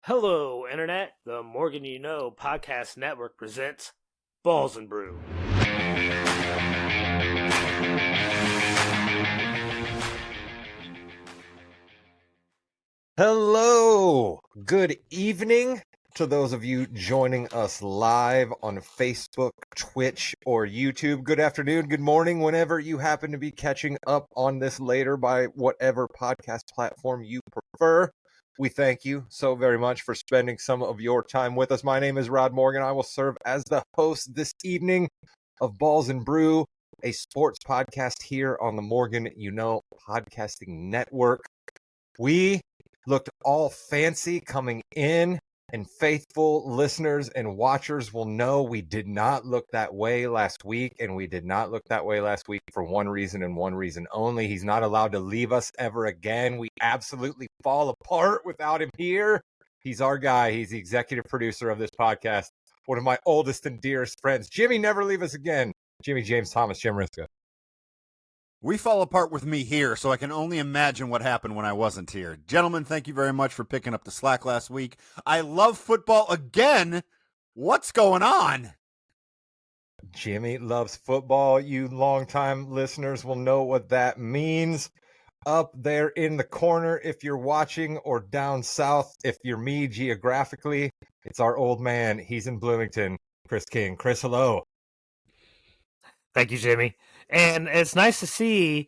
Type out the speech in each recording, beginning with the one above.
Hello, Internet. The Morgan You Know podcast network presents Balls and Brew. Hello, good evening to those of you joining us live on Facebook, Twitch, or YouTube. Good afternoon, good morning, whenever you happen to be catching up on this later by whatever podcast platform you prefer. We thank you so very much for spending some of your time with us. My name is Rod Morgan. I will serve as the host this evening of Balls and Brew, a sports podcast here on the Morgan You Know podcasting network. We looked all fancy coming in, and faithful listeners and watchers will know we did not look that way last week, and we did not look that way last week for one reason and one reason only. He's not allowed to leave us ever again. We absolutely fall apart without him here. He's our guy. He's the executive producer of this podcast, one of my oldest and dearest friends. Jimmy, never leave us again. Jimmy James Thomas, Jim Riska. We fall apart with me here, so I can only imagine what happened when I wasn't here. Gentlemen, thank you very much for picking up the slack last week. I love football again. What's going on? Jimmy loves football. You longtime listeners will know what that means. Up there in the corner, if you're watching, or down south, if you're me geographically, it's our old man. He's in Bloomington, Chris King. Chris, hello. Thank you, Jimmy. And it's nice to see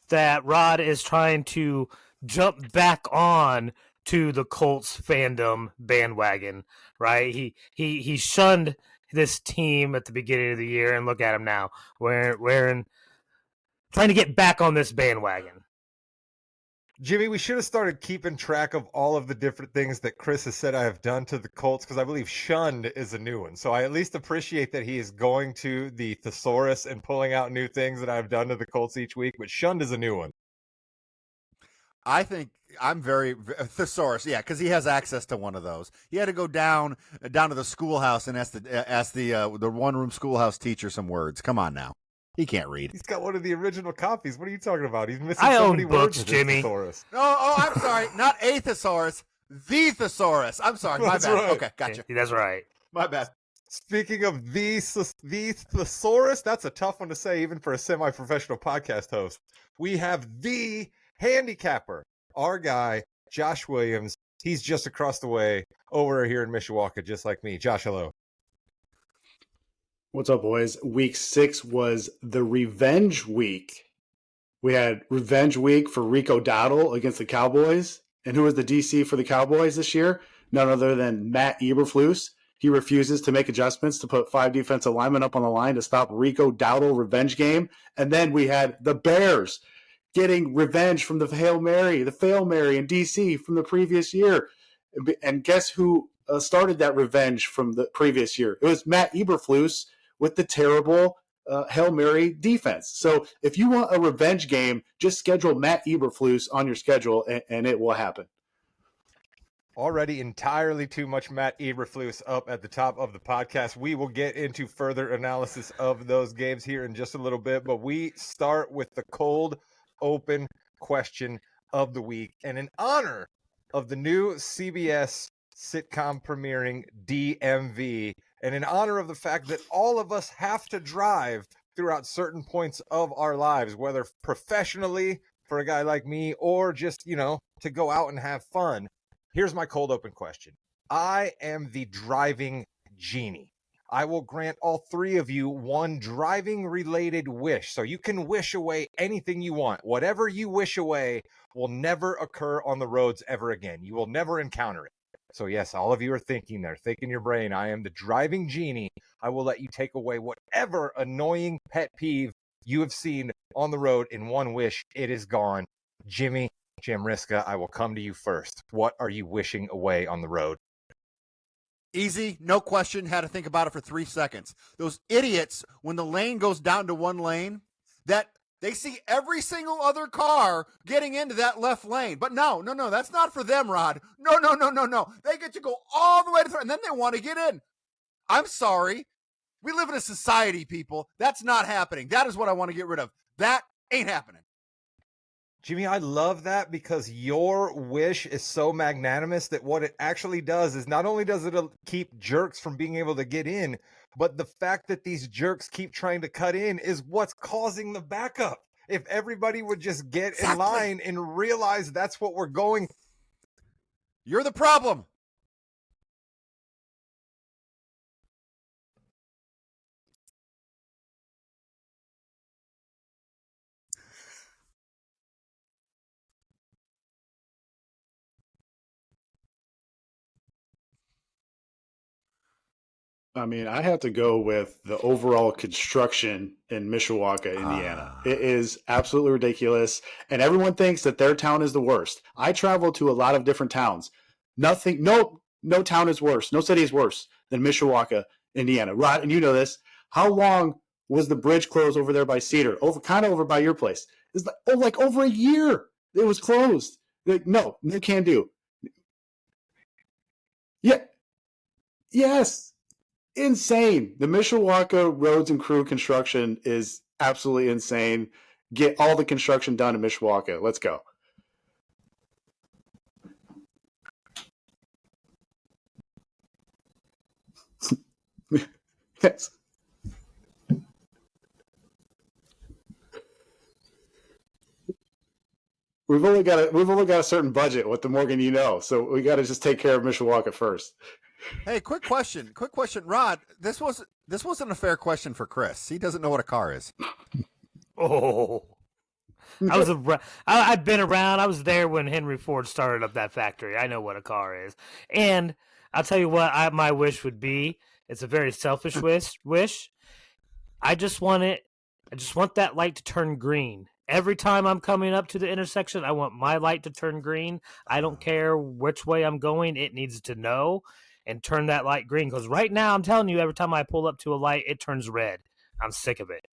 that Rod is trying to jump back on to the Colts fandom bandwagon, right? He shunned this team at the beginning of the year, and look at him now. We're trying to get back on this bandwagon. Jimmy, we should have started keeping track of all of the different things that Chris has said I have done to the Colts, because I believe shunned is a new one. So I at least appreciate that he is going to the thesaurus and pulling out new things that I've done to the Colts each week, but shunned is a new one. I think I'm very thesaurus, yeah, because he has access to one of those. He had to go down to the schoolhouse and ask the one-room schoolhouse teacher some words. Come on now. He can't read. He's got one of the original copies. What are you talking about? He's missing I so own many books, words. Jimmy. Thesaurus. Oh, I'm sorry. Not a thesaurus, the thesaurus. I'm sorry. My That's bad. right. Okay, gotcha. That's right. My bad. Speaking of the thesaurus, that's a tough one to say even for a semi-professional podcast host. We have the handicapper, our guy, Josh Williams. He's just across the way over here in Mishawaka, just like me. Josh, hello. What's up, boys? Week 6 was the revenge week. We had revenge week for Rico Dowdle against the Cowboys. And who was the DC for the Cowboys this year? None other than Matt Eberflus. He refuses to make adjustments to put 5 defensive linemen up on the line to stop Rico Dowdle revenge game. And then we had the Bears getting revenge from the Fail Mary in DC from the previous year. And guess who started that revenge from the previous year? It was Matt Eberflus with the terrible Hail Mary defense. So if you want a revenge game, just schedule Matt Eberflus on your schedule, and it will happen. Already entirely too much Matt Eberflus up at the top of the podcast. We will get into further analysis of those games here in just a little bit, but we start with the cold open question of the week. And in honor of the new CBS sitcom premiering DMV, and in honor of the fact that all of us have to drive throughout certain points of our lives, whether professionally for a guy like me or just, to go out and have fun, here's my cold open question. I am the driving genie. I will grant all three of you one driving related wish. So you can wish away anything you want. Whatever you wish away will never occur on the roads ever again. You will never encounter it. So yes, all of you are thinking there, think in your brain, I am the driving genie. I will let you take away whatever annoying pet peeve you have seen on the road in one wish. It is gone. Jim Riska, I will come to you first. What are you wishing away on the road? Easy, no question. Had to think about it for 3 seconds. Those idiots, when the lane goes down to one lane, that they see every single other car getting into that left lane. But no, that's not for them, Rod. No. They get to go all the way to the, and then they want to get in. I'm sorry. We live in a society, people. That's not happening. That is what I want to get rid of. That ain't happening. Jimmy, I love that because your wish is so magnanimous that what it actually does is not only does it keep jerks from being able to get in, but the fact that these jerks keep trying to cut in is what's causing the backup. If everybody would just get in line and realize that's what we're going. You're the problem. I mean, I have to go with the overall construction in Mishawaka, Indiana. It is absolutely ridiculous. And everyone thinks that their town is the worst. I travel to a lot of different towns. No town is worse. No city is worse than Mishawaka, Indiana. Rod, and you know this. How long was the bridge closed over there by Cedar? Kind of over by your place. It's like over a year. It was closed. No can do. Yeah. Yes. Insane. The Mishawaka Roads and Crew construction is absolutely insane. Get all the construction done in Mishawaka. Let's go. Yes. We've only got a certain budget with the Morgan, so we got to just take care of Mishawaka first. Hey, quick question, Rod. This wasn't a fair question for Chris. He doesn't know what a car is. Oh, I've been around. I was there when Henry Ford started up that factory. I know what a car is, and I'll tell you what my wish would be. It's a very selfish wish. I just want that light to turn green. Every time I'm coming up to the intersection, I want my light to turn green. I don't care which way I'm going. It needs to know and turn that light green. Because right now, I'm telling you, every time I pull up to a light, it turns red. I'm sick of it.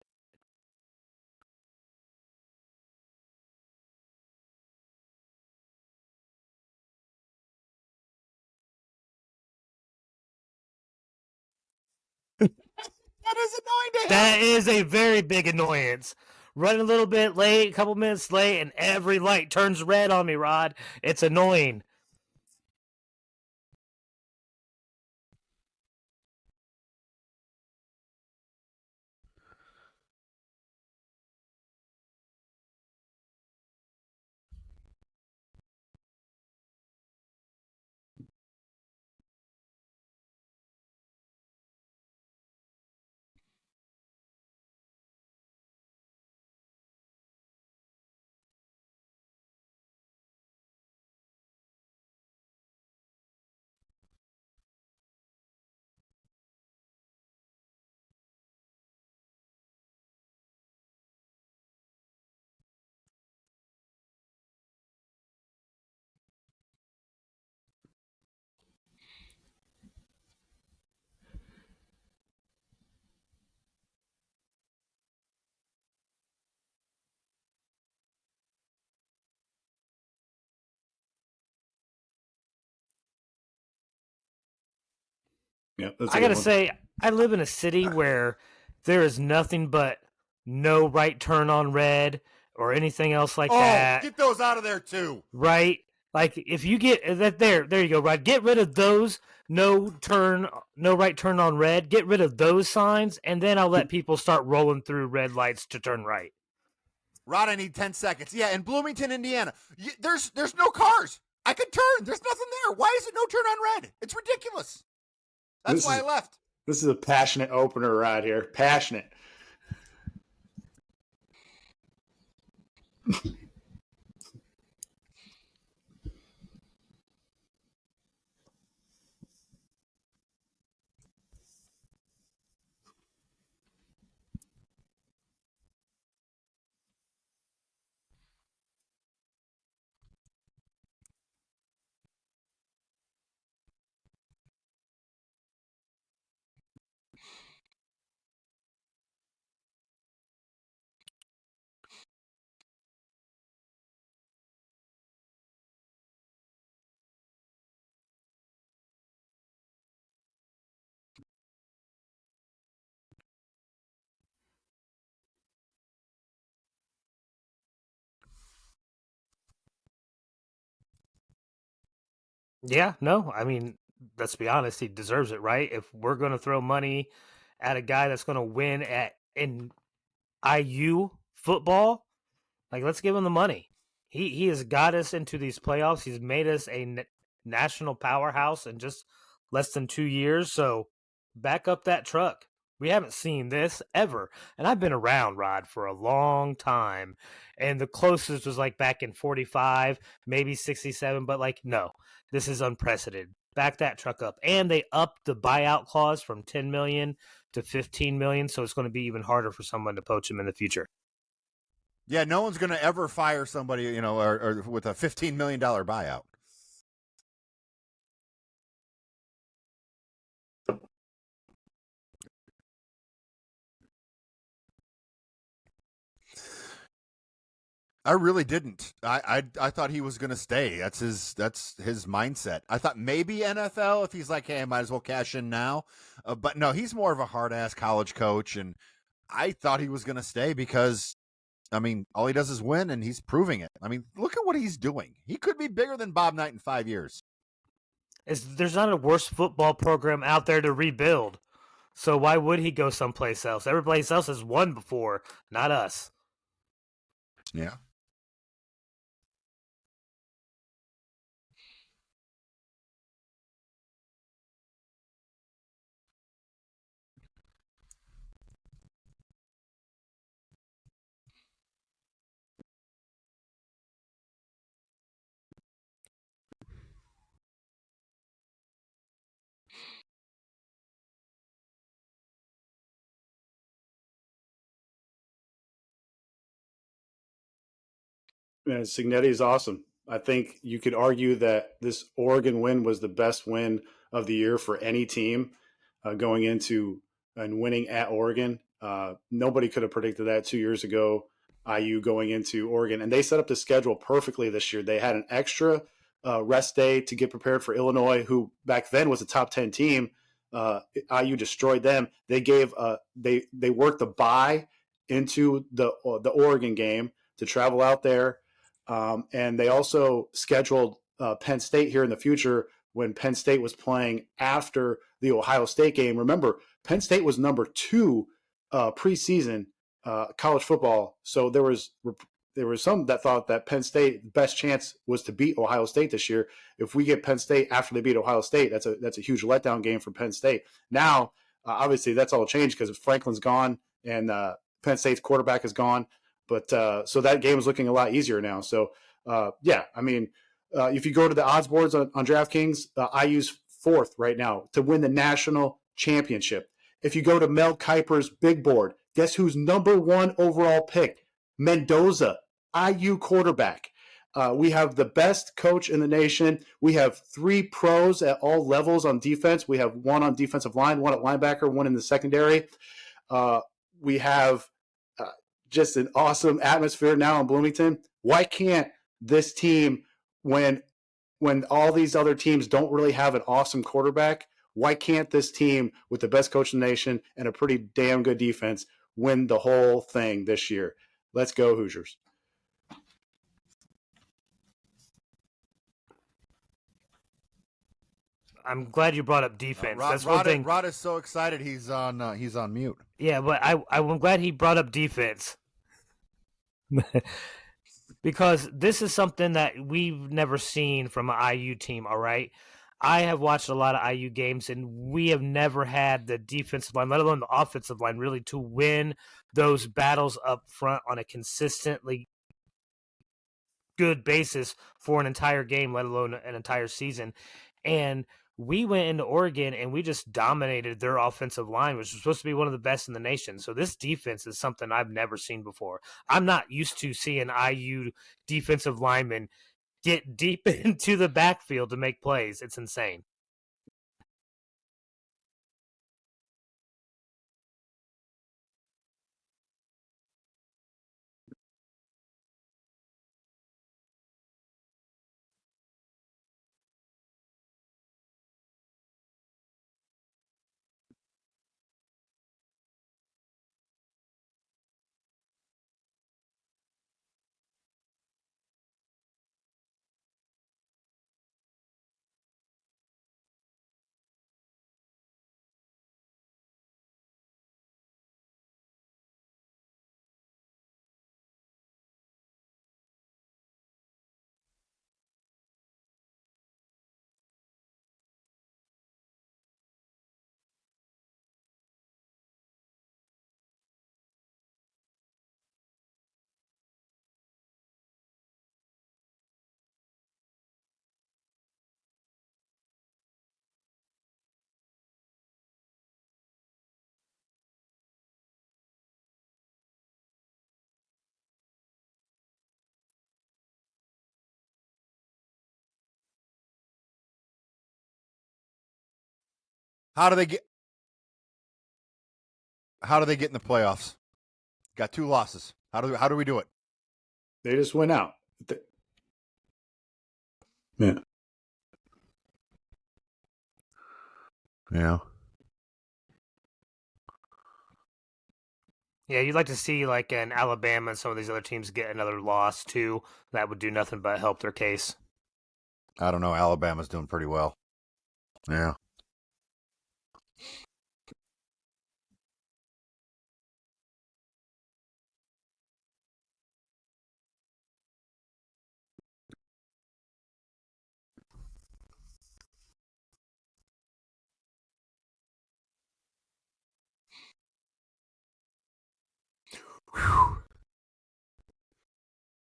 That is annoying to him. That is a very big annoyance. Running a little bit late, a couple minutes late, and every light turns red on me, Rod. It's annoying. Yeah, I gotta say, I live in a city where there is nothing but no right turn on red or anything else like that. Get those out of there too. Right? Like if you get that there you go, right? Get rid of those no right turn on red. Get rid of those signs, and then I'll let people start rolling through red lights to turn right. Rod, I need 10 seconds. Yeah, in Bloomington, Indiana, there's no cars. I can turn. There's nothing there. Why is it no turn on red? It's ridiculous. That's why I left. This is a passionate opener right here. Passionate. Yeah, no, I mean, let's be honest, he deserves it, right? If we're going to throw money at a guy that's going to win at in IU football, like let's give him the money. He has got us into these playoffs. He's made us a national powerhouse in just less than 2 years. So back up that truck. We haven't seen this ever. And I've been around Rod for a long time. And the closest was like back in 45, maybe 67, but like no. This is unprecedented. Back that truck up. And they upped the buyout clause from 10 million to 15 million, so it's going to be even harder for someone to poach him in the future. Yeah, no one's going to ever fire somebody, you know, or with a $15 million buyout. I really didn't. I thought he was going to stay. That's his mindset. I thought maybe NFL if he's like, hey, I might as well cash in now. But no, he's more of a hard ass college coach, and I thought he was going to stay because, I mean, all he does is win, and he's proving it. I mean, look at what he's doing. He could be bigger than Bob Knight in 5 years. There's not a worse football program out there to rebuild. So why would he go someplace else? Everybody else has won before, not us. Yeah. Man, Signetti is awesome. I think you could argue that this Oregon win was the best win of the year for any team going into and winning at Oregon. Nobody could have predicted that 2 years ago. IU going into Oregon, and they set up the schedule perfectly this year. They had an extra rest day to get prepared for Illinois, who back then was a top 10 team. IU destroyed them. They gave they worked the bye into the Oregon game to travel out there, and they also scheduled Penn State here in the future when Penn State was playing after the Ohio State game. Remember, Penn State was number 2 preseason college football, so there was some that thought that Penn State best chance was to beat Ohio State this year. If we get Penn State after they beat Ohio State, that's a huge letdown game for Penn State. Now, obviously, that's all changed because Franklin's gone and Penn State's quarterback is gone. But so that game is looking a lot easier now. So yeah, I mean, if you go to the odds boards on DraftKings, IU's 4th right now to win the national championship. If you go to Mel Kiper's big board, guess who's number 1 overall pick? Mendoza, IU quarterback. We have the best coach in the nation. We have 3 pros at all levels on defense. We have 1 on defensive line, 1 at linebacker, 1 in the secondary. We have just an awesome atmosphere now in Bloomington. Why can't this team, when all these other teams don't really have an awesome quarterback, why can't this team with the best coach in the nation and a pretty damn good defense win the whole thing this year? Let's go, Hoosiers. I'm glad you brought up defense. That's one thing. Rod is so excited he's on mute. Yeah, but I'm glad he brought up defense. Because this is something that we've never seen from an IU team, all right? I have watched a lot of IU games, and we have never had the defensive line, let alone the offensive line, really to win those battles up front on a consistently good basis for an entire game, let alone an entire season. And we went into Oregon and we just dominated their offensive line, which was supposed to be one of the best in the nation. So this defense is something I've never seen before. I'm not used to seeing IU defensive linemen get deep into the backfield to make plays. It's insane. How do they get in the playoffs? Got 2 losses. How do we do it? They just went out. Yeah. Yeah. Yeah, you'd like to see like an Alabama and some of these other teams get another loss too. That would do nothing but help their case. I don't know. Alabama's doing pretty well. Yeah.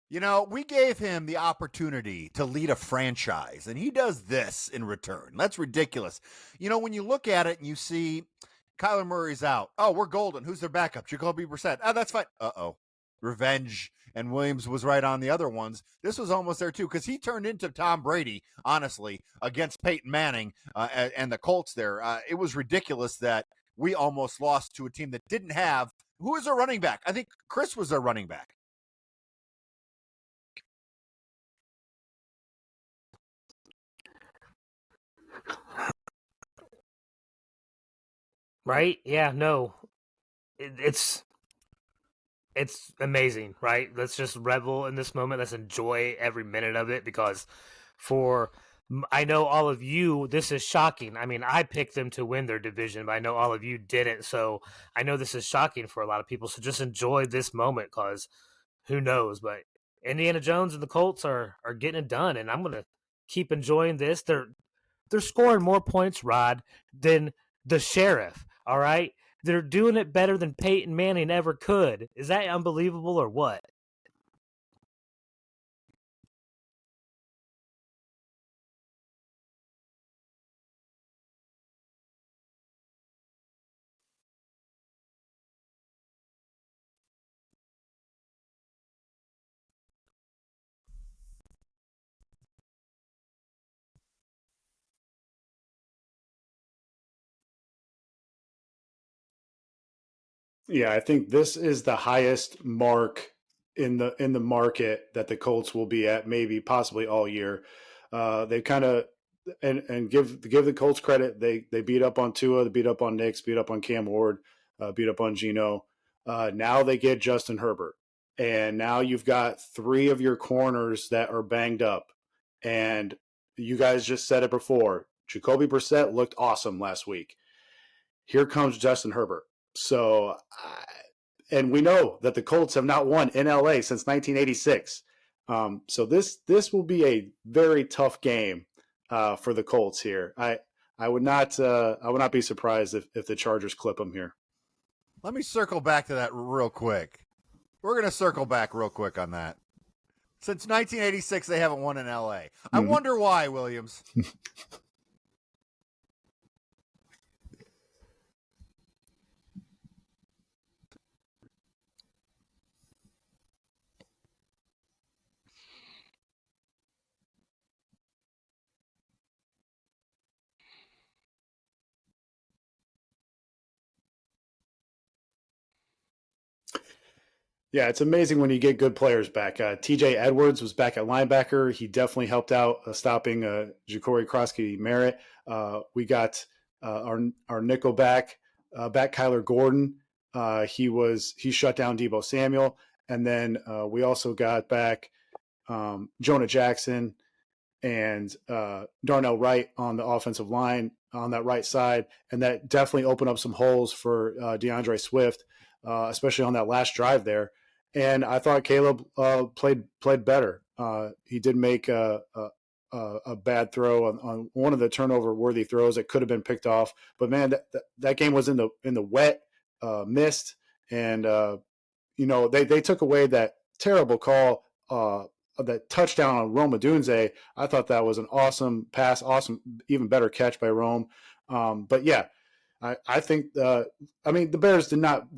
You know, we gave him the opportunity to lead a franchise, and he does this in return. That's ridiculous. You know, when you look at it and you see Kyler Murray's out. Oh, we're golden. Who's their backup? Jacoby Brissett. Oh, that's fine. Uh-oh. Revenge. And Williams was right on the other ones. This was almost there, too, because he turned into Tom Brady, honestly, against Peyton Manning and the Colts there. It was ridiculous that we almost lost to a team that didn't have – who was their running back? I think Chris was their running back. Right? Yeah, no. It's amazing, right? Let's just revel in this moment. Let's enjoy every minute of it because I know all of you, this is shocking. I mean, I picked them to win their division, but I know all of you didn't. So I know this is shocking for a lot of people. So just enjoy this moment because who knows? But Indiana Jones and the Colts are getting it done, and I'm going to keep enjoying this. They're scoring more points, Rod, than the Sheriff, all right? They're doing it better than Peyton Manning ever could. Is that unbelievable or what? Yeah, I think this is the highest mark in the market that the Colts will be at, maybe possibly all year. They kind of and give the Colts credit. They beat up on Tua, they beat up on Nix, beat up on Cam Ward, beat up on Geno. Now they get Justin Herbert, and now you've got 3 of your corners that are banged up. And you guys just said it before. Jacoby Brissett looked awesome last week. Here comes Justin Herbert. So, and we know that the Colts have not won in LA since 1986. So this will be a very tough game for the Colts here. I would not be surprised if the Chargers clip them here. Let me circle back to that real quick. We're going to circle back real quick on that. Since 1986, they haven't won in LA. I wonder why, Williams. Yeah, it's amazing when you get good players back. TJ Edwards was back at linebacker. He definitely helped out stopping Ja'Cory Krosky-Merritt. We got our nickel back Kyler Gordon. He shut down Deebo Samuel, and then we also got back Jonah Jackson and Darnell Wright on the offensive line on that right side, and that definitely opened up some holes for DeAndre Swift, especially on that last drive there. And I thought Caleb played better. He did make a bad throw on one of the turnover-worthy throws that could have been picked off. But man, that game was in the wet, mist, and they took away that terrible call, that touchdown on Rome Odunze. I thought that was an awesome pass, awesome, even better catch by Rome. But yeah, I think the Bears did not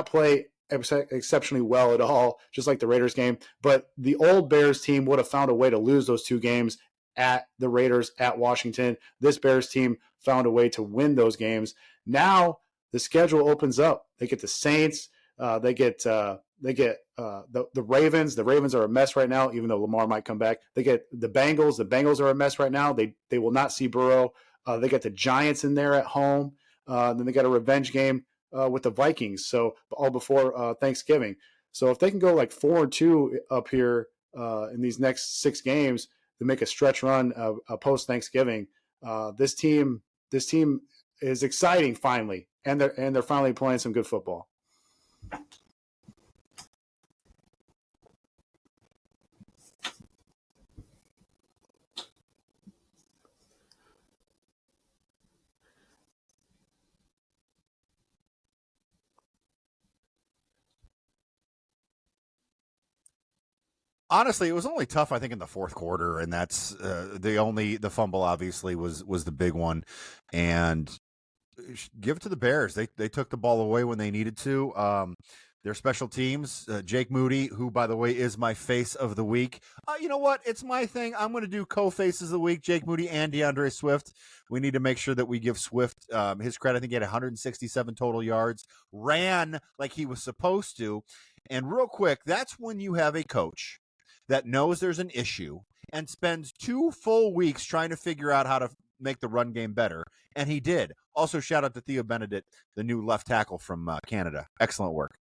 play exceptionally well at all, just like the Raiders game. But the old Bears team would have found a way to lose those 2 games at the Raiders, at Washington. This Bears team found a way to win those games. Now the schedule opens up. They get the Saints. They get the Ravens. The Ravens are a mess right now, even though Lamar might come back. They get the Bengals. The Bengals are a mess right now. They will not see Burrow. They get the Giants in there at home. Then they got a revenge game with the Vikings. So all before Thanksgiving. So if they can go like 4-2 up here in these next 6 games to make a stretch run post Thanksgiving, this team is exciting finally, and they're finally playing some good football. Honestly, it was only tough, I think, in the fourth quarter, and that's the fumble obviously was the big one, and give it to the Bears. They took the ball away when they needed to. Their special teams, Jake Moody, who, by the way, is my face of the week. You know what? It's my thing. I'm going to do co-faces of the week, Jake Moody and DeAndre Swift. We need to make sure that we give Swift his credit. I think he had 167 total yards, ran like he was supposed to. And real quick, that's when you have a coach that knows there's an issue and spends 2 full weeks trying to figure out how to make the run game better. And he did. Also, shout out to Theo Benedict, the new left tackle from Canada. Excellent work.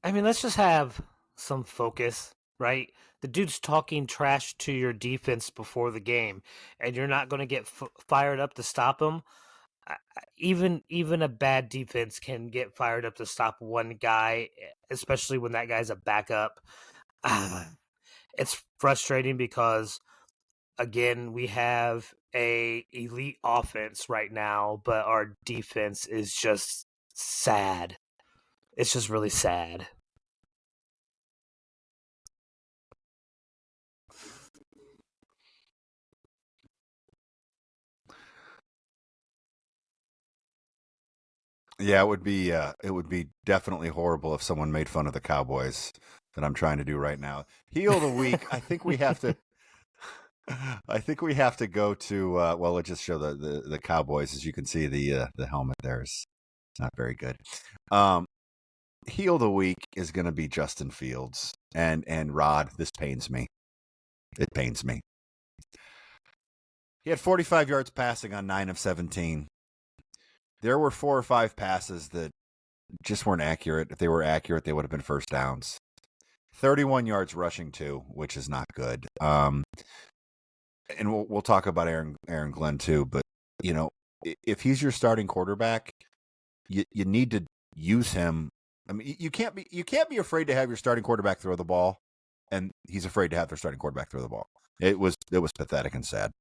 I mean, let's just have some focus, right? The dude's talking trash to your defense before the game, and you're not going to get fired up to stop him. Even a bad defense can get fired up to stop one guy, especially when that guy's a backup. It's frustrating because, again, we have a elite offense right now, but our defense is just sad. It's just really sad. Yeah, it would be definitely horrible if someone made fun of the Cowboys that I'm trying to do right now. Heel of the week, I think we have to go to well, let's just show the Cowboys. As you can see, the helmet there is not very good. Heel of the week is going to be Justin Fields, and Rod, this pains me. It pains me. He had 45 yards passing on 9 of 17. There were 4 or 5 passes that just weren't accurate. If they were accurate, they would have been first downs. 31 yards rushing too, which is not good. And we'll talk about Aaron Glenn too. But you know, if he's your starting quarterback, you need to use him. I mean, you can't be afraid to have your starting quarterback throw the ball, and he's afraid to have their starting quarterback throw the ball. It was pathetic and sad.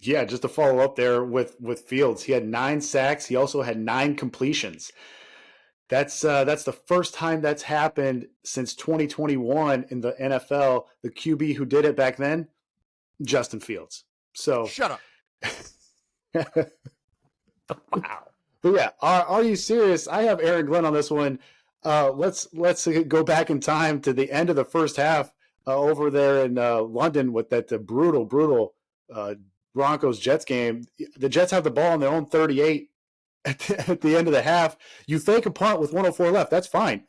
Yeah, just to follow up there with Fields, he had 9 sacks. He also had 9 completions. That's the first time that's happened since 2021 in the NFL. The QB who did it back then, Justin Fields. So shut up. Wow. But yeah, are you serious? I have Aaron Glenn on this one. Let's go back in time to the end of the first half over there in London with that brutal Broncos Jets game. The Jets have the ball on their own 38 at the end of the half. You fake a punt with 104 left. That's fine.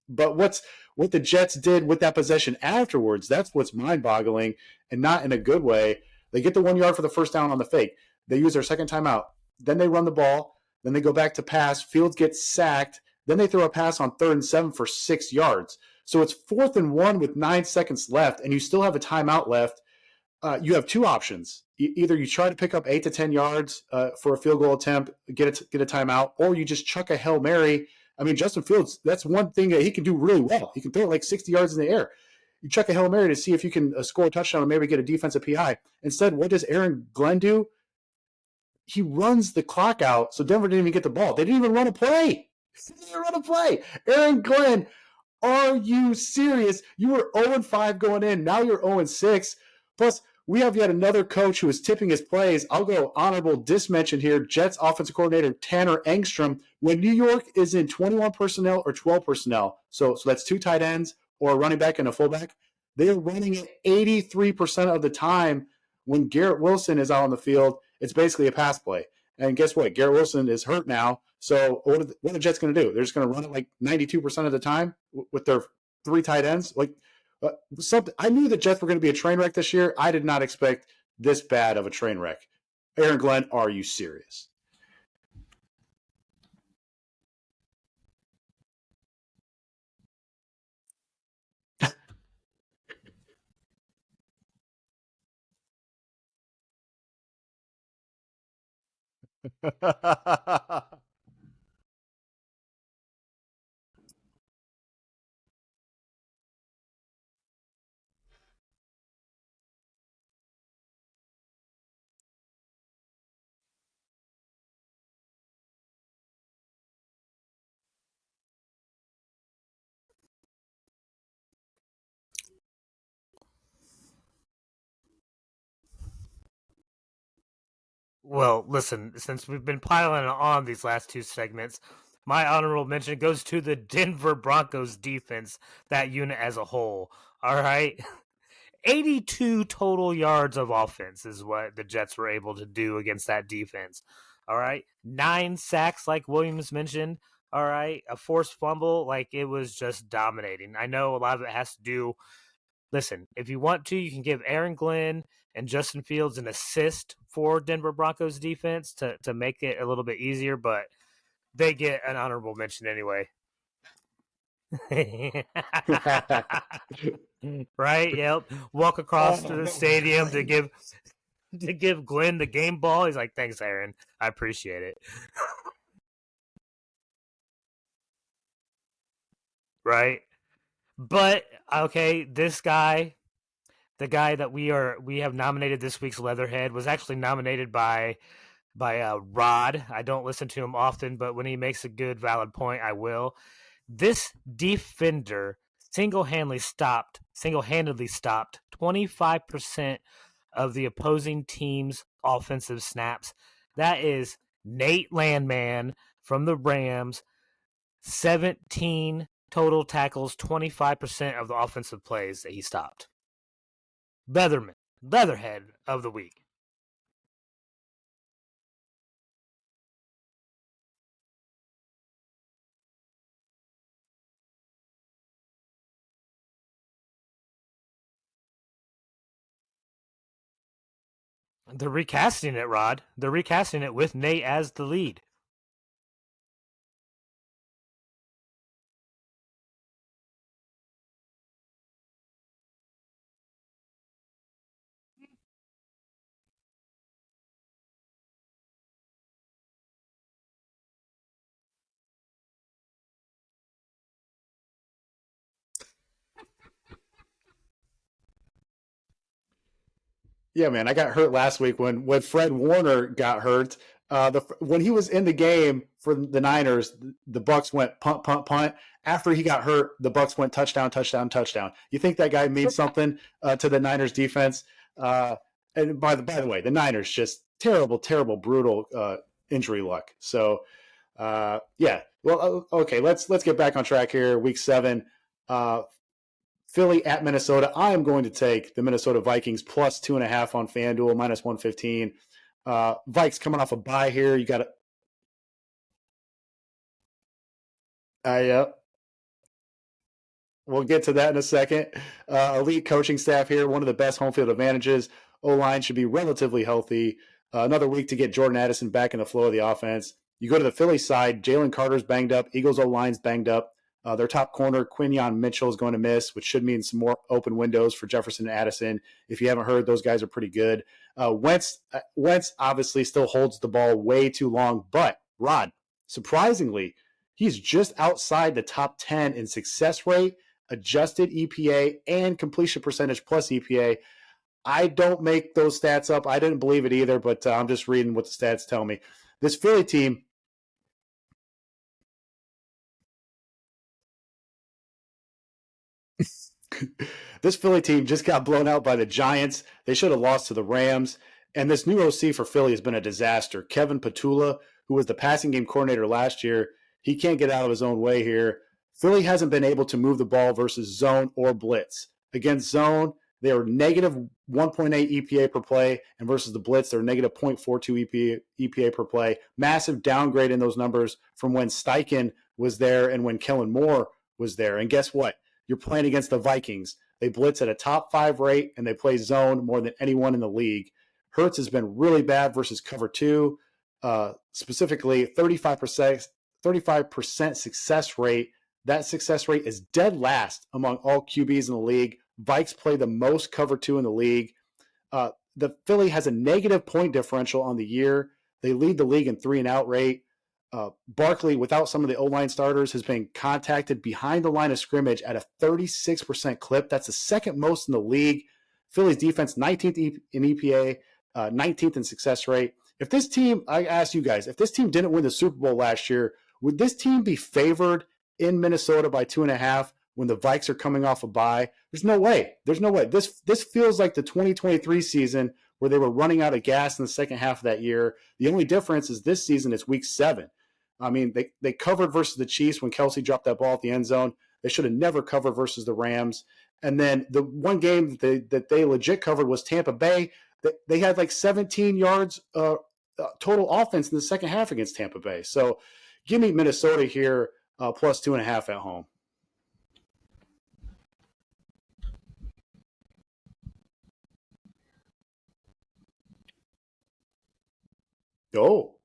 But what the Jets did with that possession afterwards, that's what's mind-boggling, and not in a good way. They get the 1 yard for the first down on the fake. They use their second timeout. Then they run the ball. Then they go back to pass. Fields gets sacked. Then they throw a pass on 3rd and 7 for 6 yards. So it's 4th and 1 with 9 seconds left, and you still have a timeout left. You have two options. Either you try to pick up 8 to 10 yards for a field goal attempt, get a timeout, or you just chuck a Hail Mary. I mean, Justin Fields, that's one thing that he can do really well. He can throw it like 60 yards in the air. You chuck a Hail Mary to see if you can score a touchdown and maybe get a defensive PI. Instead, what does Aaron Glenn do? He runs the clock out, so Denver didn't even get the ball. They didn't even run a play. Aaron Glenn, are you serious? You were 0-5 going in. Now you're 0-6. Plus, we have yet another coach who is tipping his plays. I'll go honorable dismention here. Jets offensive coordinator Tanner Engstrom. When New York is in 21 personnel or 12 personnel, so that's 2 tight ends or a running back and a fullback, they are running it 83% of the time. When Garrett Wilson is out on the field, it's basically a pass play. And guess what? Garrett Wilson is hurt now. So what are the Jets going to do? They're just going to run it like 92% of the time with their 3 tight ends? Something. I knew the Jets were going to be a train wreck this year. I did not expect this bad of a train wreck. Aaron Glenn, are you serious? Well, listen, since we've been piling on these last 2 segments, my honorable mention goes to the Denver Broncos defense, that unit as a whole. All right. 82 total yards of offense is what the Jets were able to do against that defense. All right. 9 sacks, like Williams mentioned. All right. A forced fumble, like it was just dominating. I know a lot of it has to do. Listen, if you want to, you can give Aaron Glenn and Justin Fields an assist for Denver Broncos defense to make it a little bit easier, but they get an honorable mention anyway. Right? Yep. Walk across to the stadium to give Glenn the game ball. He's like, "Thanks, Aaron. I appreciate it." Right? But okay, this guy, the guy that we have nominated this week's Leatherhead, was actually nominated by Rod. I don't listen to him often, but when he makes a good, valid point, I will. This defender single-handedly stopped 25% of the opposing team's offensive snaps. That is Nate Landman from the Rams, 17 total tackles, 25% of the offensive plays that he stopped. Leatherhead of the week. They're recasting it, Rod. They're recasting it with Nate as the lead. Yeah, man, I got hurt last week when Fred Warner got hurt. When he was in the game for the Niners, the Bucks went punt, punt, punt. After he got hurt, the Bucks went touchdown, touchdown, touchdown. You think that guy means something to the Niners defense? And by the way, the Niners just terrible, terrible, brutal injury luck. So yeah, well, okay, let's get back on track here. Week 7. Philly at Minnesota. I am going to take the Minnesota Vikings plus 2.5 on FanDuel, minus 115. Vikes coming off a bye here. You got to. We'll get to that in a second. Elite coaching staff here, one of the best home field advantages. O-line should be relatively healthy. Another week to get Jordan Addison back in the flow of the offense. You go to the Philly side, Jalen Carter's banged up. Eagles O-line's banged up. Their top corner, Quinion Mitchell, is going to miss, which should mean some more open windows for Jefferson and Addison. If you haven't heard, those guys are pretty good. Wentz obviously still holds the ball way too long, but Rod, surprisingly, he's just outside the top 10 in success rate, adjusted EPA, and completion percentage plus EPA. I don't make those stats up. I didn't believe it either, but I'm just reading what the stats tell me. This Philly team, just got blown out by the Giants. They should have lost to the Rams. And this new OC for Philly has been a disaster. Kevin Patula, who was the passing game coordinator last year, he can't get out of his own way here. Philly hasn't been able to move the ball versus zone or blitz. Against zone, they were negative 1.8 EPA per play, and versus the blitz, they're negative 0.42 EPA per play. Massive downgrade in those numbers from when Steichen was there and when Kellen Moore was there. And guess what? You're playing against the Vikings. They blitz at a top 5 rate, and they play zone more than anyone in the league. Hurts has been really bad versus cover 2, specifically 35% success rate. That success rate is dead last among all QBs in the league. Vikes play the most cover 2 in the league. The Philly has a negative point differential on the year. They lead the league in 3-and-out rate. Barkley, without some of the O-line starters, has been contacted behind the line of scrimmage at a 36% clip. That's the second most in the league. Philly's defense, 19th in EPA, 19th in success rate. If this team, I ask you guys, if this team didn't win the Super Bowl last year, would this team be favored in Minnesota by 2.5 when the Vikes are coming off a bye? There's no way. There's no way. This feels like the 2023 season where they were running out of gas in the second half of that year. The only difference is this season it's week 7. I mean, they covered versus the Chiefs when Kelsey dropped that ball at the end zone. They should have never covered versus the Rams. And then the one game that they legit covered was Tampa Bay. They had like 17 yards total offense in the second half against Tampa Bay. So give me Minnesota here plus 2.5 at home. Oh.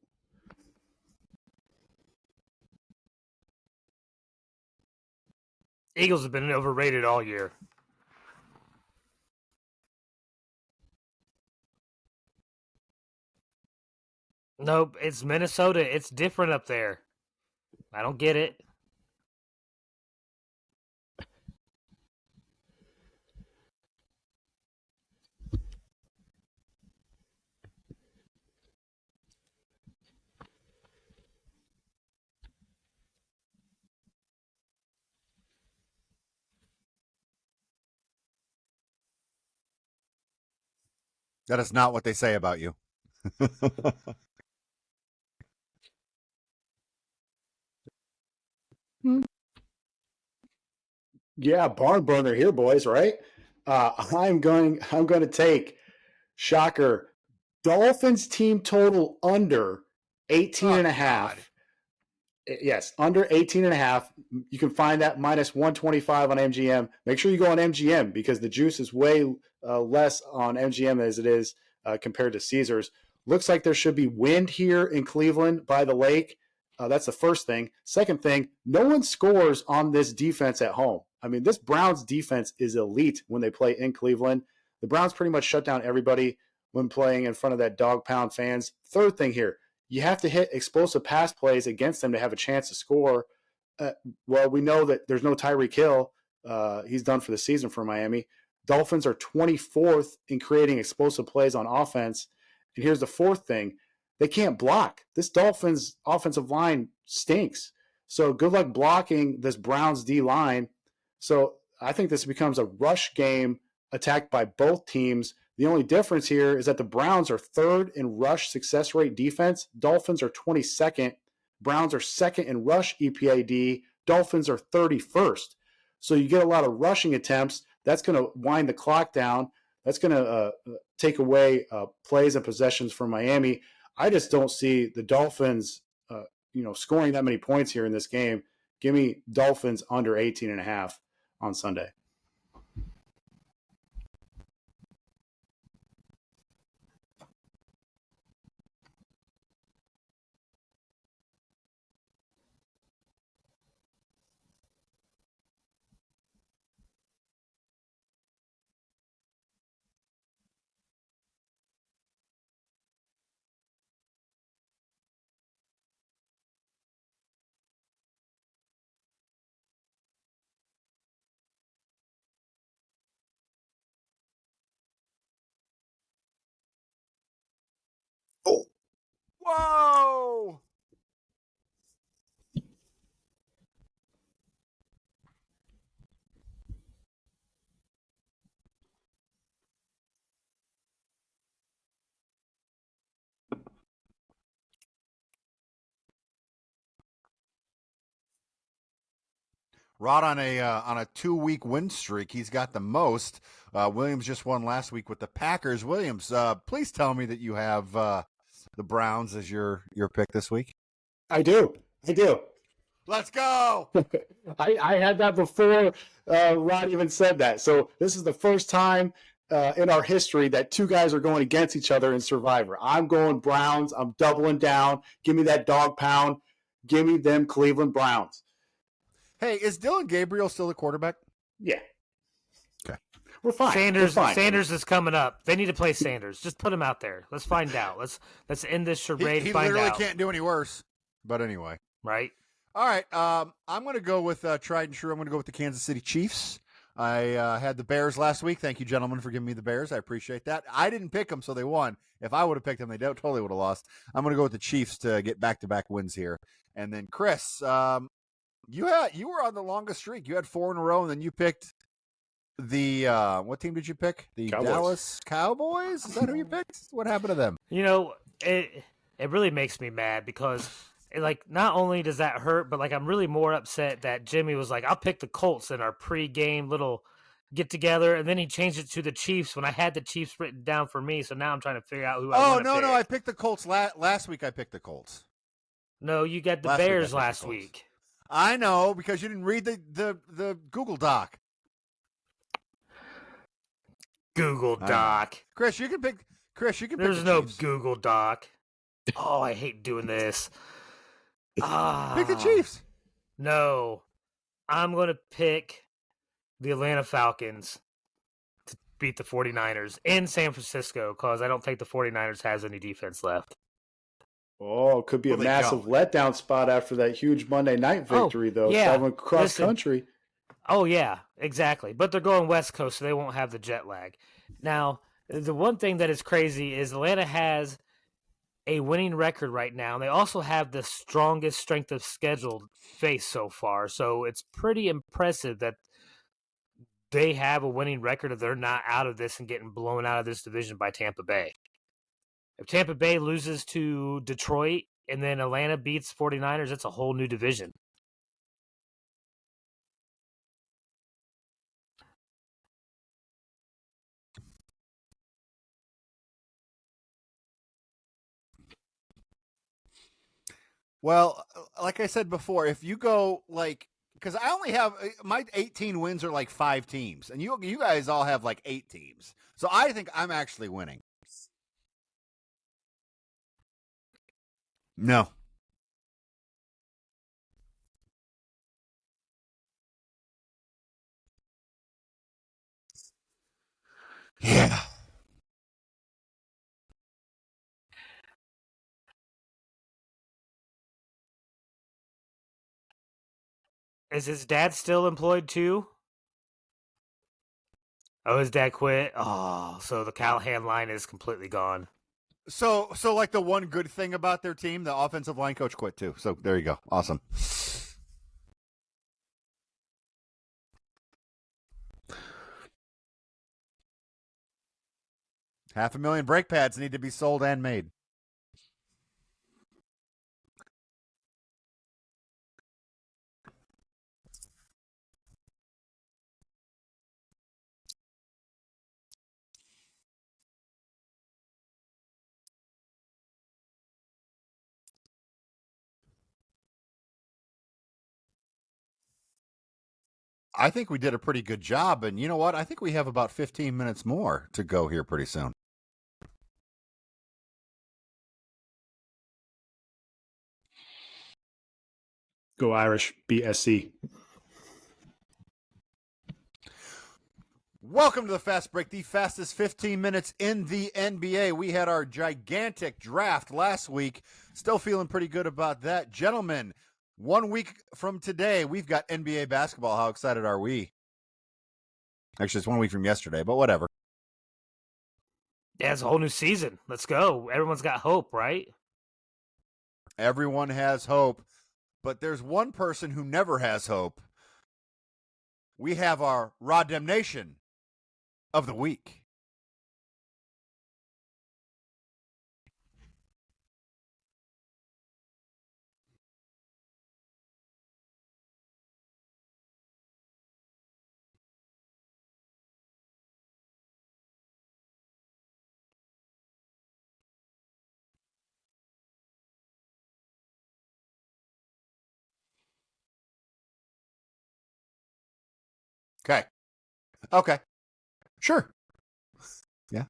Eagles have been overrated all year. Nope, it's Minnesota. It's different up there. I don't get it. That is not what they say about you. Yeah, barn burner here, boys, right? I'm going to take, shocker, Dolphins team total under 18.5. Yes, under 18.5. You can find that minus 125 on MGM. Make sure you go on MGM because the juice is way less on MGM as it is compared to Caesars. Looks like there should be wind here in Cleveland by the lake. That's the first thing. Second thing, no one scores on this defense at home. I mean, this Browns defense is elite when they play in Cleveland. The Browns pretty much shut down everybody when playing in front of that dog pound fans. Third thing here, you have to hit explosive pass plays against them to have a chance to score. Well, we know that there's no Tyreek Hill. He's done for the season for Miami. Dolphins are 24th in creating explosive plays on offense. And here's the fourth thing. They can't block. This Dolphins offensive line stinks. So good luck blocking this Browns D line. So I think this becomes a rush game attacked by both teams. The only difference here is that the Browns are third in rush success rate defense. Dolphins are 22nd. Browns are second in rush EPAD. Dolphins are 31st. So you get a lot of rushing attempts. That's going to wind the clock down. That's going to take away plays and possessions from Miami. I just don't see the Dolphins, scoring that many points here in this game. Give me Dolphins under 18.5 on Sunday. Oh, Whoa! Rod on a 2-week win streak. He's got the most. Williams just won last week with the Packers. Williams, please tell me that you have the Browns as your pick this week. I do. Let's go. I had that before Rod even said that. So this is the first time in our history that two guys are going against each other in Survivor. I'm going Browns. I'm doubling down. Give me that dog pound. Give me them Cleveland Browns. Hey, is Dylan Gabriel still the quarterback? Yeah. Okay. We're fine. Sanders is coming up. They need to play Sanders. Just put him out there. Let's find out. Let's end this charade. He find literally out. can't do any worse. But anyway. Right. All right. I'm going to go with tried and true. I'm going to go with the Kansas City Chiefs. I had the Bears last week. Thank you, gentlemen, for giving me the Bears. I appreciate that. I didn't pick them, so they won. If I would have picked them, they totally would have lost. I'm going to go with the Chiefs to get back-to-back wins here. And then, Chris, you were on the longest streak. You had 4 in a row, and then you picked the what team did you pick? The Cowboys. Dallas Cowboys? Is that who you picked? What happened to them? You know, it really makes me mad because not only does that hurt, but I'm really more upset that Jimmy was like, I'll pick the Colts in our pre-game little get together, and then he changed it to the Chiefs when I had the Chiefs written down for me. So now I'm trying to figure out who I want to pick. No, I picked the Colts last week. I picked the Colts. No, you got the Bears last week. I know because you didn't read the Google Doc. Google Doc. Chris, you can pick. There's no Google Doc. Oh, I hate doing this. Pick the Chiefs. No, I'm going to pick the Atlanta Falcons to beat the 49ers in San Francisco because I don't think the 49ers has any defense left. Oh, it could be a massive letdown spot after that huge Monday night victory, though. Yeah. Traveling cross country. Oh, yeah, exactly. But they're going West Coast, so they won't have the jet lag. Now, the one thing that is crazy is Atlanta has a winning record right now. They also have the strongest strength of schedule faced so far. So it's pretty impressive that they have a winning record if they're not out of this and getting blown out of this division by Tampa Bay. If Tampa Bay loses to Detroit and then Atlanta beats 49ers, it's a whole new division. Well, like I said before, if you go because I only have my 18 wins are 5 teams, and you guys all have 8 teams, so I think I'm actually winning. No. Yeah. Is his dad still employed too? Oh, his dad quit? Oh, so the Callahan line is completely gone. So the one good thing about their team, the offensive line coach quit too. So there you go. Awesome. $500,000 brake pads need to be sold and made. I think we did a pretty good job. And you know what? I think we have about 15 minutes more to go here pretty soon. Go Irish. BSC. Welcome to the Fast Break, the fastest 15 minutes in the NBA. We had our gigantic draft last week. Still feeling pretty good about that. Gentlemen, 1 week from today, we've got NBA basketball. How excited are we? Actually, it's 1 week from yesterday, but whatever. Yeah, it's a whole new season. Let's go. Everyone's got hope, right? Everyone has hope, but there's one person who never has hope. We have our Raw Damnation of the week. Okay. Sure. Yeah.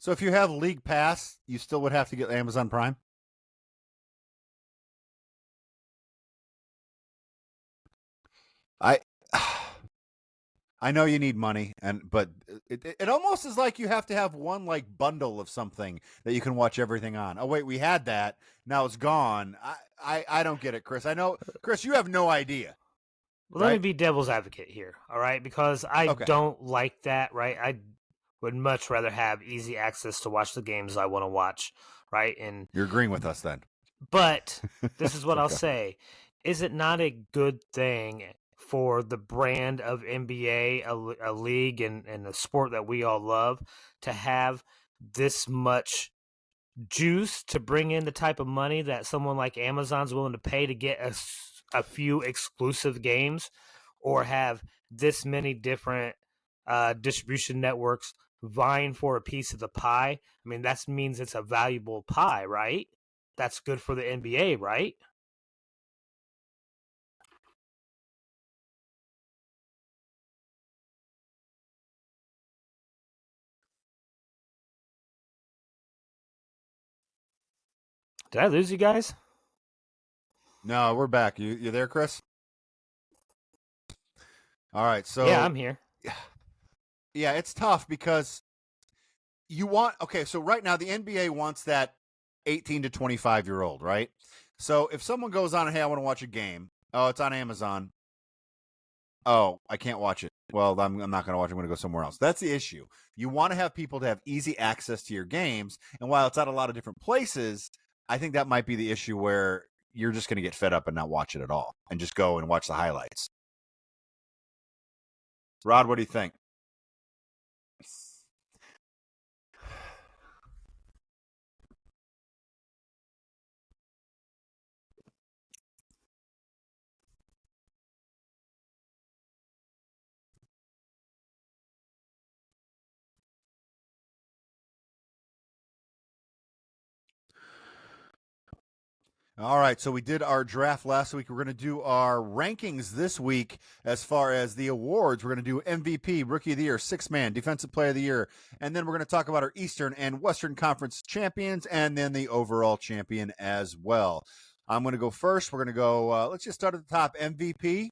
So if you have League Pass, you still would have to get Amazon Prime? I I know you need money, but it almost is like you have to have one like bundle of something that you can watch everything on. Oh wait, we had that. Now it's gone. I don't get it, Chris. I know, Chris, you have no idea. Well, let me Right? be devil's advocate here, all right? Because I Okay. don't like that, right? I would much rather have easy access to watch the games I want to watch, right? And You're agreeing with us then. but this is what I'll Okay. say: is it not a good thing for the brand of NBA, a league, and a sport that we all love, to have this much juice to bring in the type of money that someone like Amazon's willing to pay to get a few exclusive games, or have this many different distribution networks vying for a piece of the pie? I mean, that means it's a valuable pie, right? That's good for the NBA, right? Did I lose you guys? No, we're back. You there, Chris? All right. So Yeah, I'm here. yeah, it's tough because you want so right now the NBA wants that 18 to 25-year-old, right? So if someone goes on, hey, I want to watch a game. Oh, it's on Amazon. Oh, I can't watch it. Well, I'm not going to watch it. I'm going to go somewhere else. That's the issue. You want to have people to have easy access to your games. And while it's at a lot of different places, I think that might be the issue where you're just going to get fed up and not watch it at all and just go and watch the highlights. Rod, what do you think? All right, so we did our draft last week. We're going to do our rankings this week as far as the awards. We're going to do MVP, Rookie of the Year, Sixth Man, Defensive Player of the Year, and then we're going to talk about our Eastern and Western Conference champions and then the overall champion as well. I'm going to go first. We're going to go, let's just start at the top, MVP.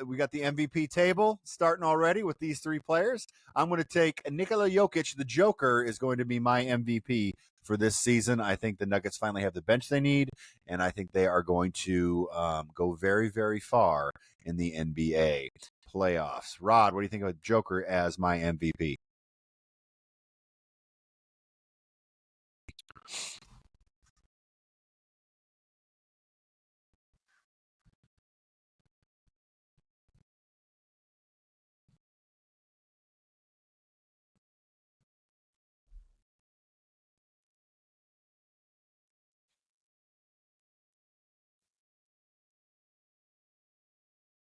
We got the MVP table starting already with these three players. I'm going to take Nikola Jokic. The Joker is going to be my MVP for this season. I think the Nuggets finally have the bench they need, and I think they are going to go very, very far in the NBA playoffs. Rod, what do you think of Joker as my MVP?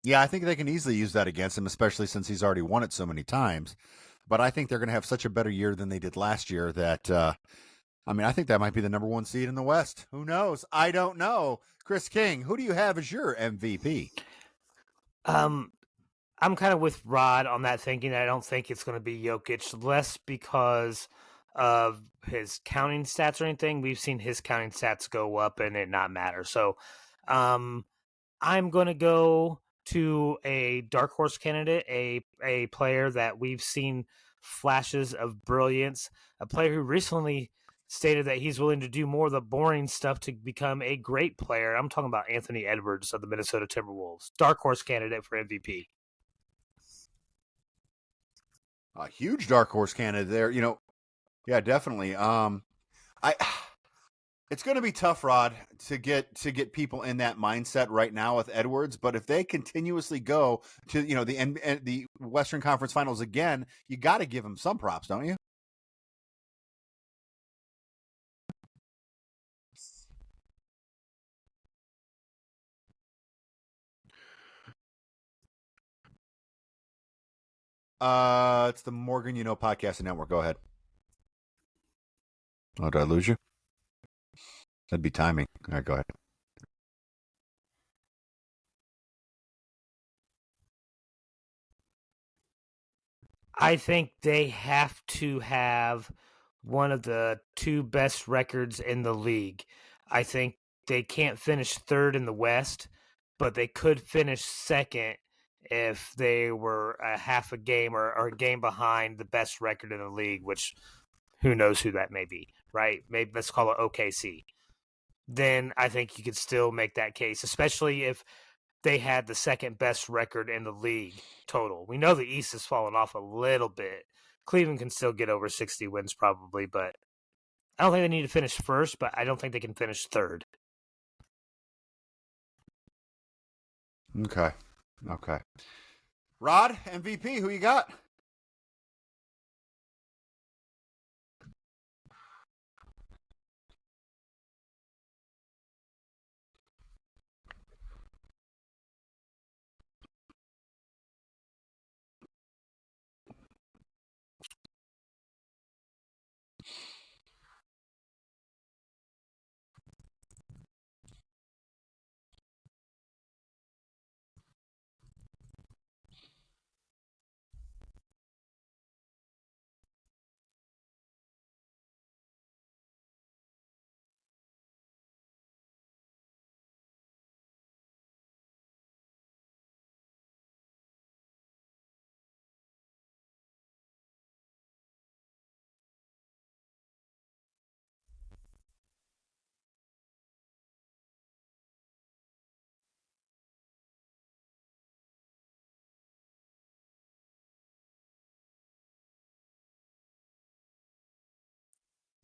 Yeah, I think they can easily use that against him, especially since he's already won it so many times. But I think they're going to have such a better year than they did last year that, I think that might be the number one seed in the West. Who knows? I don't know. Chris King, who do you have as your MVP? I'm kind of with Rod on that, thinking that I don't think it's going to be Jokic, less because of his counting stats or anything. We've seen his counting stats go up and it not matter. So I'm going to go to a dark horse candidate, a player that we've seen flashes of brilliance, a player who recently stated that he's willing to do more of the boring stuff to become a great player. I'm talking about Anthony Edwards of the Minnesota Timberwolves, dark horse candidate for MVP. A huge dark horse candidate there. Yeah, definitely. It's going to be tough, Rod, to get people in that mindset right now with Edwards. But if they continuously go to the Western Conference Finals again, you got to give them some props, don't you? It's the Morgan Podcasting Network. Go ahead. Oh, did I lose you? That'd be timing. All right, go ahead. I think they have to have one of the two best records in the league. I think they can't finish third in the West, but they could finish second if they were a half a game or a game behind the best record in the league, which who knows who that may be, right? Maybe let's call it OKC. Then I think you could still make that case, especially if they had the second best record in the league total. We know the East has fallen off a little bit. Cleveland can still get over 60 wins probably, but I don't think they need to finish first, but I don't think they can finish third. Okay. Rod, MVP, who you got?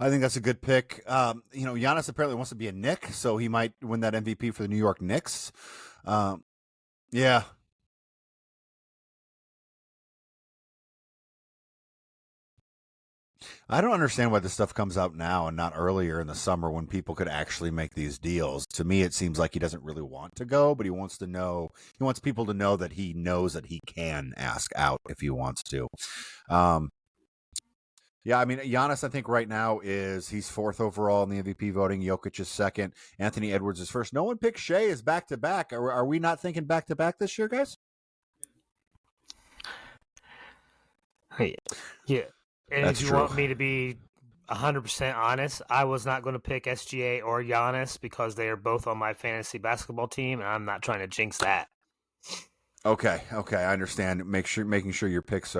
I think that's a good pick. Giannis apparently wants to be a Knick, so he might win that MVP for the New York Knicks. Yeah. I don't understand why this stuff comes out now and not earlier in the summer when people could actually make these deals. To me, it seems like he doesn't really want to go, but he wants people to know that he knows that he can ask out if he wants to. Yeah, I mean, Giannis, I think right now he's fourth overall in the MVP voting. Jokic is second. Anthony Edwards is first. No one picked Shea as back-to-back. Are we not thinking back-to-back this year, guys? Yeah. And That's if you true. want me to be 100% honest, I was not going to pick SGA or Giannis because they are both on my fantasy basketball team, and I'm not trying to jinx that. Okay, I understand. Making sure your picks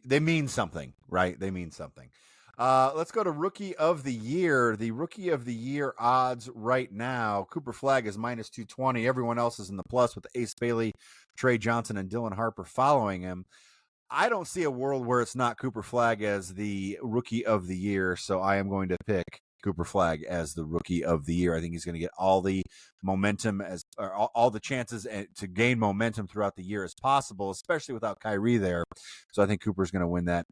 they mean something, right? They mean something. Let's go to Rookie of the Year. The Rookie of the Year odds right now: Cooper Flagg is minus 220. Everyone else is in the plus with Ace Bailey, Trey Johnson, and Dylan Harper following him. I don't see a world where it's not Cooper Flagg as the Rookie of the Year, so I am going to pick Cooper Flagg as the Rookie of the Year. I think he's going to get all the momentum all the chances to gain momentum throughout the year as possible, especially without Kyrie there. So I think Cooper's going to win that.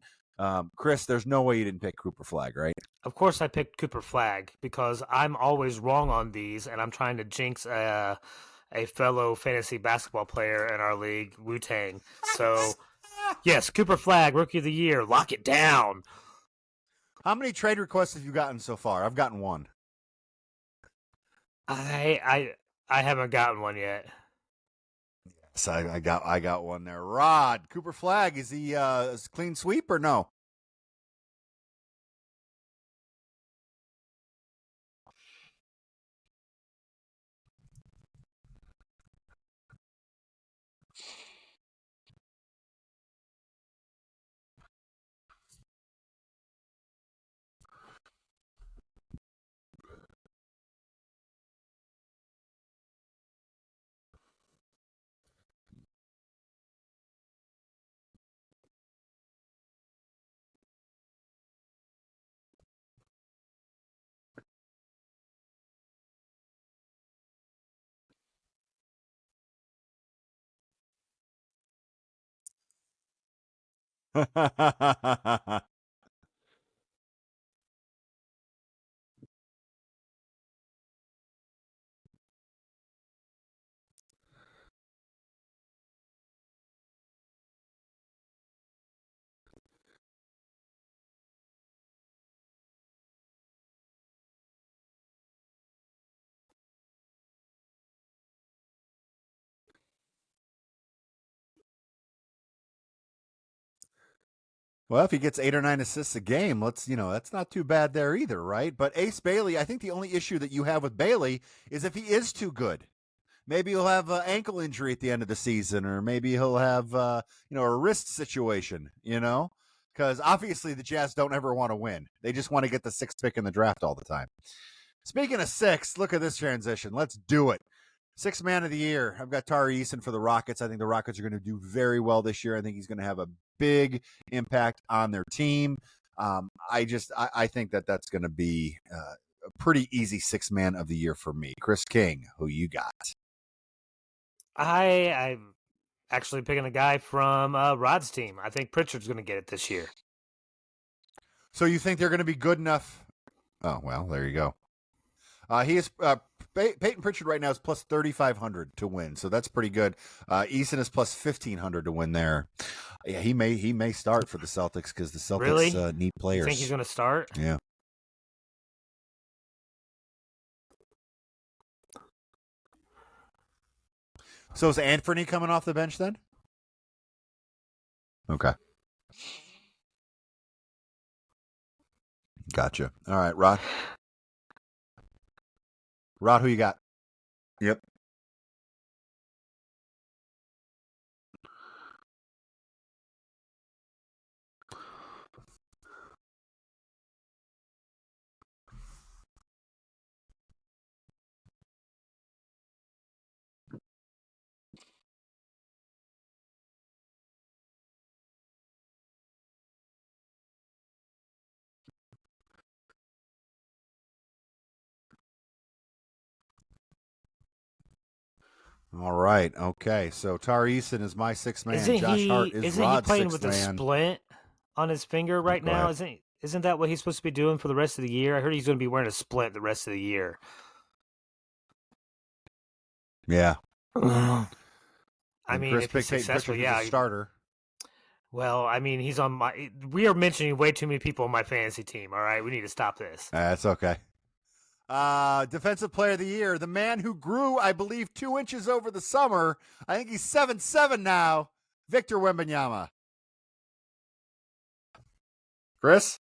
Chris, there's no way you didn't pick Cooper Flagg, right? Of course, I picked Cooper Flagg because I'm always wrong on these, and I'm trying to jinx a fellow fantasy basketball player in our league, Wu-Tang. So, yes, Cooper Flagg, Rookie of the Year. Lock it down. How many trade requests have you gotten so far? I've gotten one. I haven't gotten one yet. So I got one there. Rod, Cooper Flagg, is he clean sweep or no? Well, if he gets 8 or 9 assists a game, that's not too bad there either, right? But Ace Bailey, I think the only issue that you have with Bailey is if he is too good. Maybe he'll have an ankle injury at the end of the season, or maybe he'll have, a wrist situation, because obviously the Jazz don't ever want to win. They just want to get the 6th pick in the draft all the time. Speaking of 6, look at this transition. Let's do it. 6th man of the year. I've got Tari Eason for the Rockets. I think the Rockets are going to do very well this year. I think he's going to have a big impact on their team. I think that's going to be a pretty easy 6th man of the year for me. Chris King, who you got? I'm actually picking a guy from Rod's team. I think Pritchard's going to get it this year. So you think they're going to be good enough? Oh, well, there you go. He is Peyton Pritchard right now is plus 3,500 to win, so that's pretty good. Eason is plus 1,500 to win there. Yeah, he may start for the Celtics because the Celtics really? Need players. You think he's going to start? Yeah. So is Anthony coming off the bench then? Okay. Gotcha. All right, Rod. Rod, who you got? Yep. All right. Okay. So Tari Eason is my 6th man. Isn't Josh Hart is isn't Rod's he playing 6th with man. a splint on his finger right Go now? ahead. Isn't that what he's supposed to be doing for the rest of the year? I heard he's going to be wearing a splint the rest of the year. Yeah. I mean, Chris if he's picked Peyton successful, Pritchard as yeah. a starter. Well, I mean, he's on my. We are mentioning way too many people on my fantasy team. All right, we need to stop this. That's okay. Defensive Player of the Year, the man who grew, I believe, 2 inches over the summer. I think he's 7'7" now. Victor Wembanyama. Chris?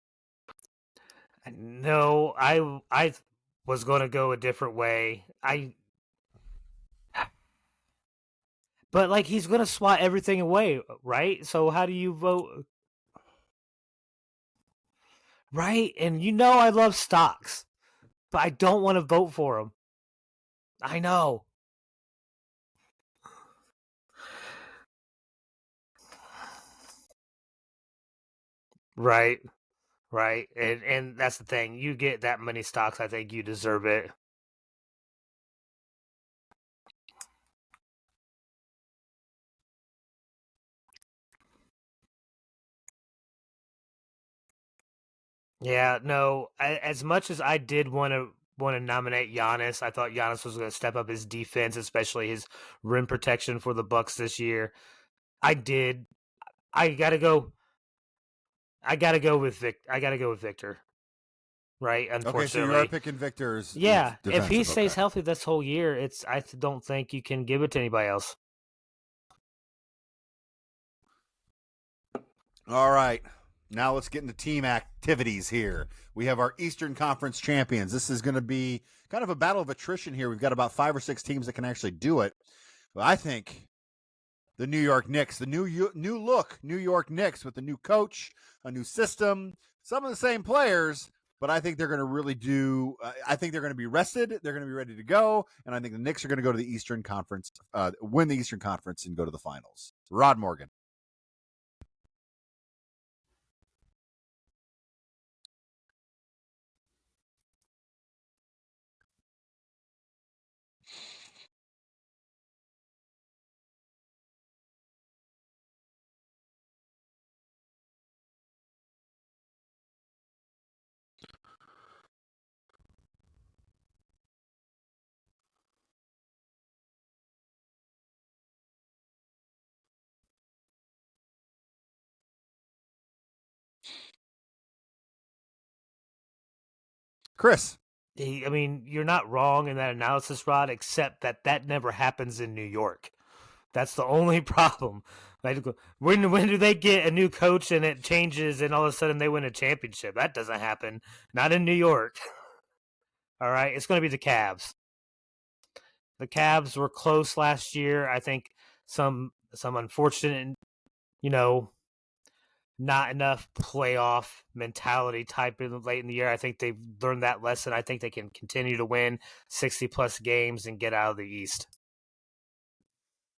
No, I was going to go a different way. But like he's going to swat everything away, right? So how do you vote? Right? And you know I love stocks, but I don't want to vote for him. I know. Right. Right. And that's the thing. You get that many stocks, I think you deserve it. Yeah, no. As much as I did want to nominate Giannis, I thought Giannis was going to step up his defense, especially his rim protection for the Bucks this year. I did. I got to go. I got to go with Victor. Right, Okay, so you are unfortunately. picking Victor's. Yeah, if he defensive. stays Okay. healthy this whole year, I don't think you can give it to anybody else. All right. Now let's get into team activities here. We have our Eastern Conference champions. This is going to be kind of a battle of attrition here. We've got about 5 or 6 teams that can actually do it. But I think the New York Knicks, the new look New York Knicks with a new coach, a new system, some of the same players, but I think they're going to really do. I think they're going to be rested. They're going to be ready to go, and I think the Knicks are going to go to the Eastern Conference, win the Eastern Conference, and go to the finals. Rod Morgan. Chris. I mean, you're not wrong in that analysis, Rod, except that never happens in New York. That's the only problem. Like, when do they get a new coach and it changes and all of a sudden they win a championship? That doesn't happen. Not in New York. All right, it's going to be the Cavs. The Cavs were close last year. I think some unfortunate, you know, not enough playoff mentality type in late in the year. I think they've learned that lesson. I think they can continue to win 60 plus games and get out of the East.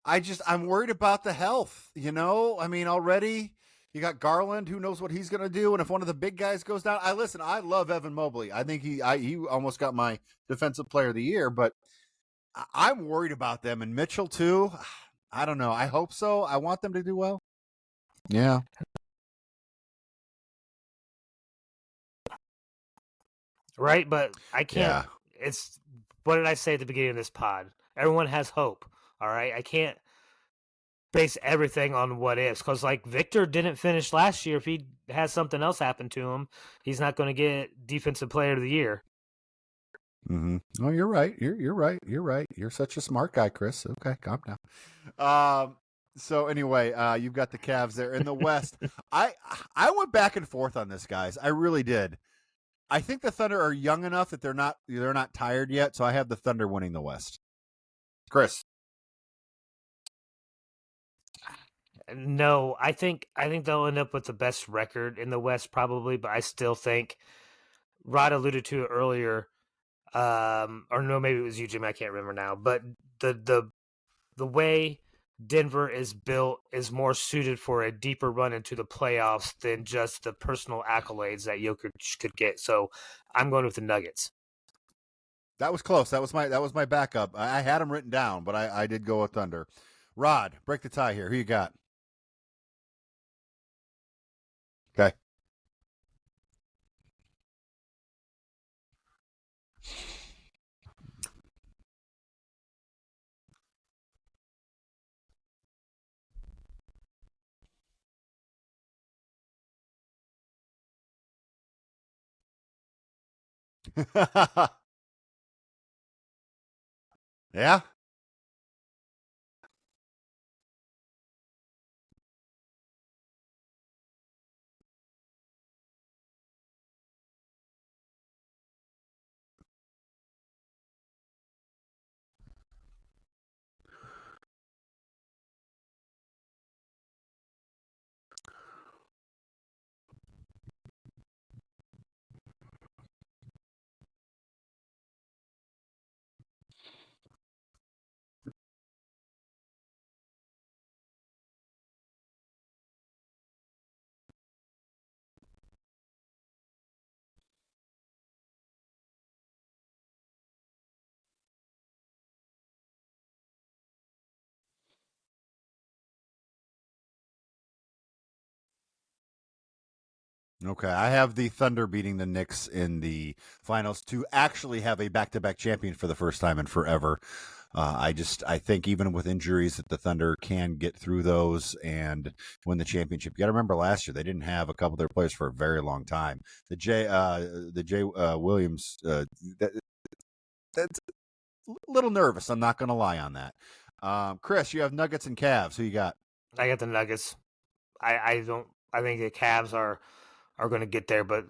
I'm worried about the health. I mean, already you got Garland. Who knows what he's going to do? And if one of the big guys goes down, I love Evan Mobley. I think he almost got my Defensive Player of the Year, but I'm worried about them. And Mitchell too. I don't know. I hope so. I want them to do well. Yeah. Right, but I can't. Yeah. It's what did I say at the beginning of this pod? Everyone has hope. All right, I can't base everything on what ifs because like Victor didn't finish last year. If he has something else happen to him, he's not going to get Defensive Player of the Year. Mm-hmm. Oh, you're right. You're right. You're right. You're such a smart guy, Chris. Okay, calm down. So anyway, you've got the Cavs there in the West. I went back and forth on this, guys. I really did. I think the Thunder are young enough that they're not tired yet, so I have the Thunder winning the West. Chris. No, I think they'll end up with the best record in the West probably, but I still think Rod alluded to it earlier. Or no, maybe it was you, Jim. I can't remember now. But the way Denver is built is more suited for a deeper run into the playoffs than just the personal accolades that Jokic could get. So I'm going with the Nuggets. That was close. That was my backup. I had them written down, but I did go with Thunder. Rod, break the tie here. Who you got? Okay. Yeah. Okay, I have the Thunder beating the Knicks in the finals to actually have a back-to-back champion for the first time in forever. I think even with injuries that the Thunder can get through those and win the championship. You got to remember last year they didn't have a couple of their players for a very long time. The Jay Williams, that's a little nervous. I'm not going to lie on that. Chris, you have Nuggets and Cavs. Who you got? I got the Nuggets. I don't. I think the Cavs are going to get there, but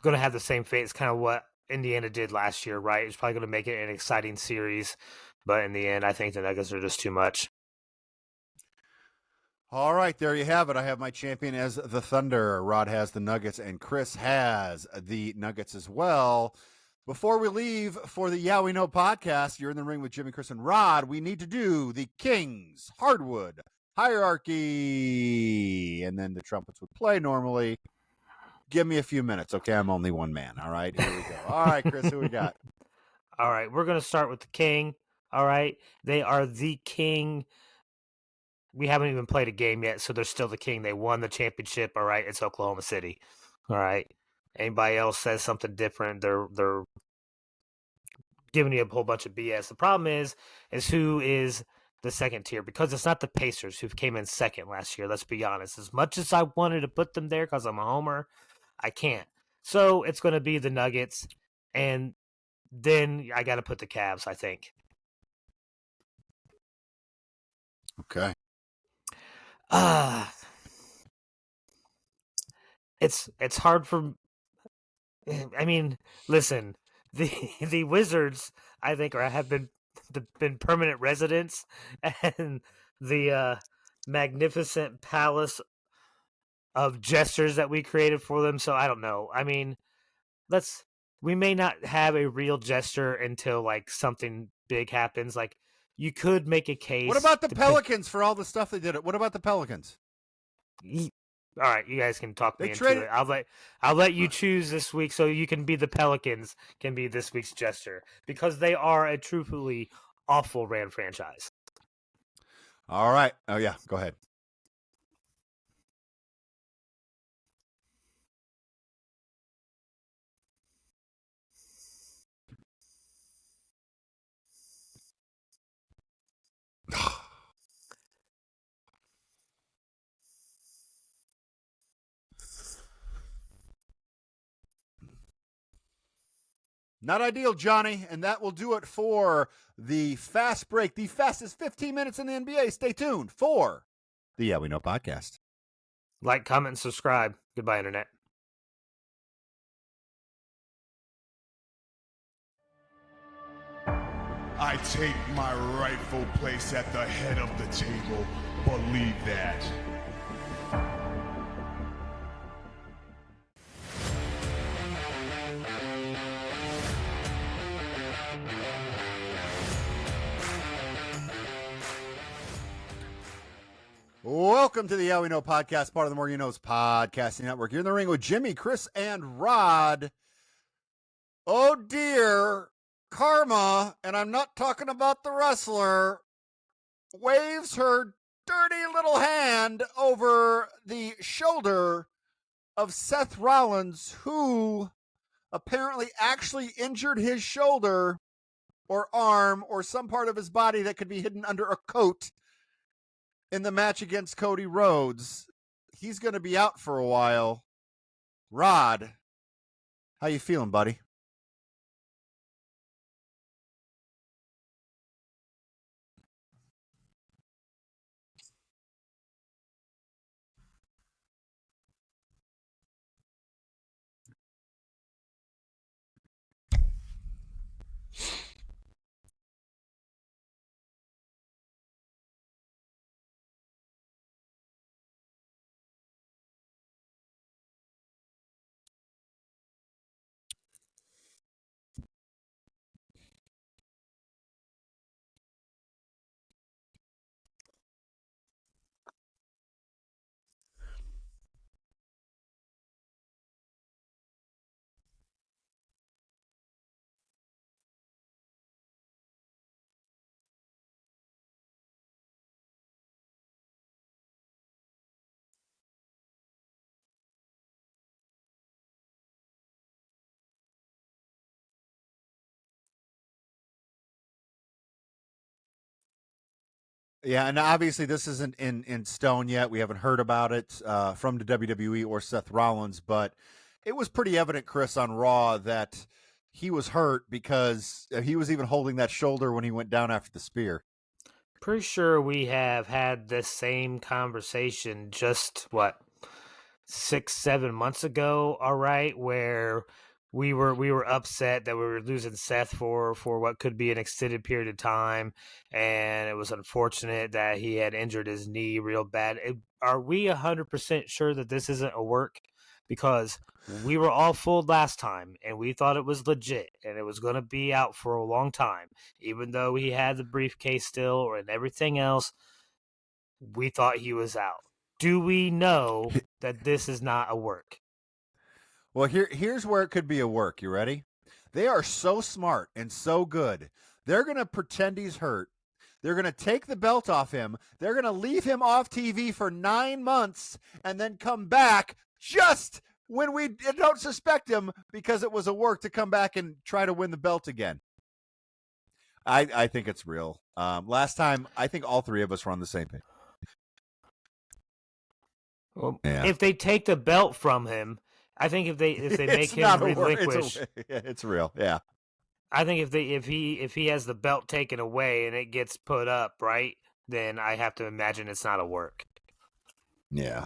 going to have the same fate. It's kind of what Indiana did last year, right? It's probably going to make it an exciting series, but in the end, I think the Nuggets are just too much. All right, there you have it. I have my champion as the Thunder. Rod has the Nuggets, and Chris has the Nuggets as well. Before we leave for the Yeah We Know podcast, you're in the ring with Jimmy, Chris, and Rod. We need to do the Kings Hardwood Hierarchy, and then the trumpets would play normally. Give me a few minutes, okay? I'm only one man. All right, here we go. All right, Chris, who we got? All right, we're going to start with the King. All right, they are the King. We haven't even played a game yet, so they're still the King. They won the championship. All right, it's Oklahoma City. All right, anybody else says something different, they're giving you a whole bunch of BS. The problem is who is the second tier, because it's not the Pacers who came in second last year. Let's be honest. As much as I wanted to put them there because I'm a homer, I can't. So it's going to be the Nuggets, and then I got to put the Cavs, I think. Okay. It's hard for. I mean, listen, the Wizards, I think, have been permanent residents, and the magnificent palace of gestures that we created for them. So I don't know. I mean, we may not have a real gesture until like something big happens. Like you could make a case. What about the Pelicans for all the stuff they did? What about the Pelicans? All right, you guys can talk me into traded... it. I'll let you choose this week, so you can be the Pelicans. Can be this week's gesture, because they are a truthfully awful ran franchise. All right. Oh yeah, go ahead. Not ideal, Johnny. And that will do it for the fast break, the fastest 15 minutes in the NBA. Stay tuned for the Yeah We Know podcast. Like, comment, and subscribe. Goodbye, Internet. I take my rightful place at the head of the table. Believe that. Welcome to the Yeah We Know podcast, part of the More You Know's podcasting network. You're in the ring with Jimmy, Chris, and Rod. Oh dear, Karma, and I'm not talking about the wrestler, waves her dirty little hand over the shoulder of Seth Rollins, who apparently actually injured his shoulder or arm or some part of his body that could be hidden under a coat in the match against Cody Rhodes. He's going to be out for a while. Rod, how you feeling, buddy? Yeah, and obviously this isn't in stone yet. We haven't heard about it from the WWE or Seth Rollins, but it was pretty evident, Chris, on Raw that he was hurt because he was even holding that shoulder when he went down after the spear. Pretty sure we have had this same conversation just, 6-7 months ago, all right, where we were upset that we were losing Seth for what could be an extended period of time, and it was unfortunate that he had injured his knee real bad. Are we 100% sure that this isn't a work? Because we were all fooled last time, and we thought it was legit, and it was going to be out for a long time, even though he had the briefcase still and everything else. We thought he was out. Do we know that this is not a work? Well, here's where it could be a work. You ready? They are so smart and so good. They're going to pretend he's hurt. They're going to take the belt off him. They're going to leave him off TV for 9 months and then come back just when we don't suspect him because it was a work to come back and try to win the belt again. I think it's real. Last time, I think all three of us were on the same page. Well, Yeah. if they take the belt from him, I think if they make him relinquish, It's real. Yeah. I think if he has the belt taken away and it gets put up, right, then I have to imagine it's not a work. Yeah.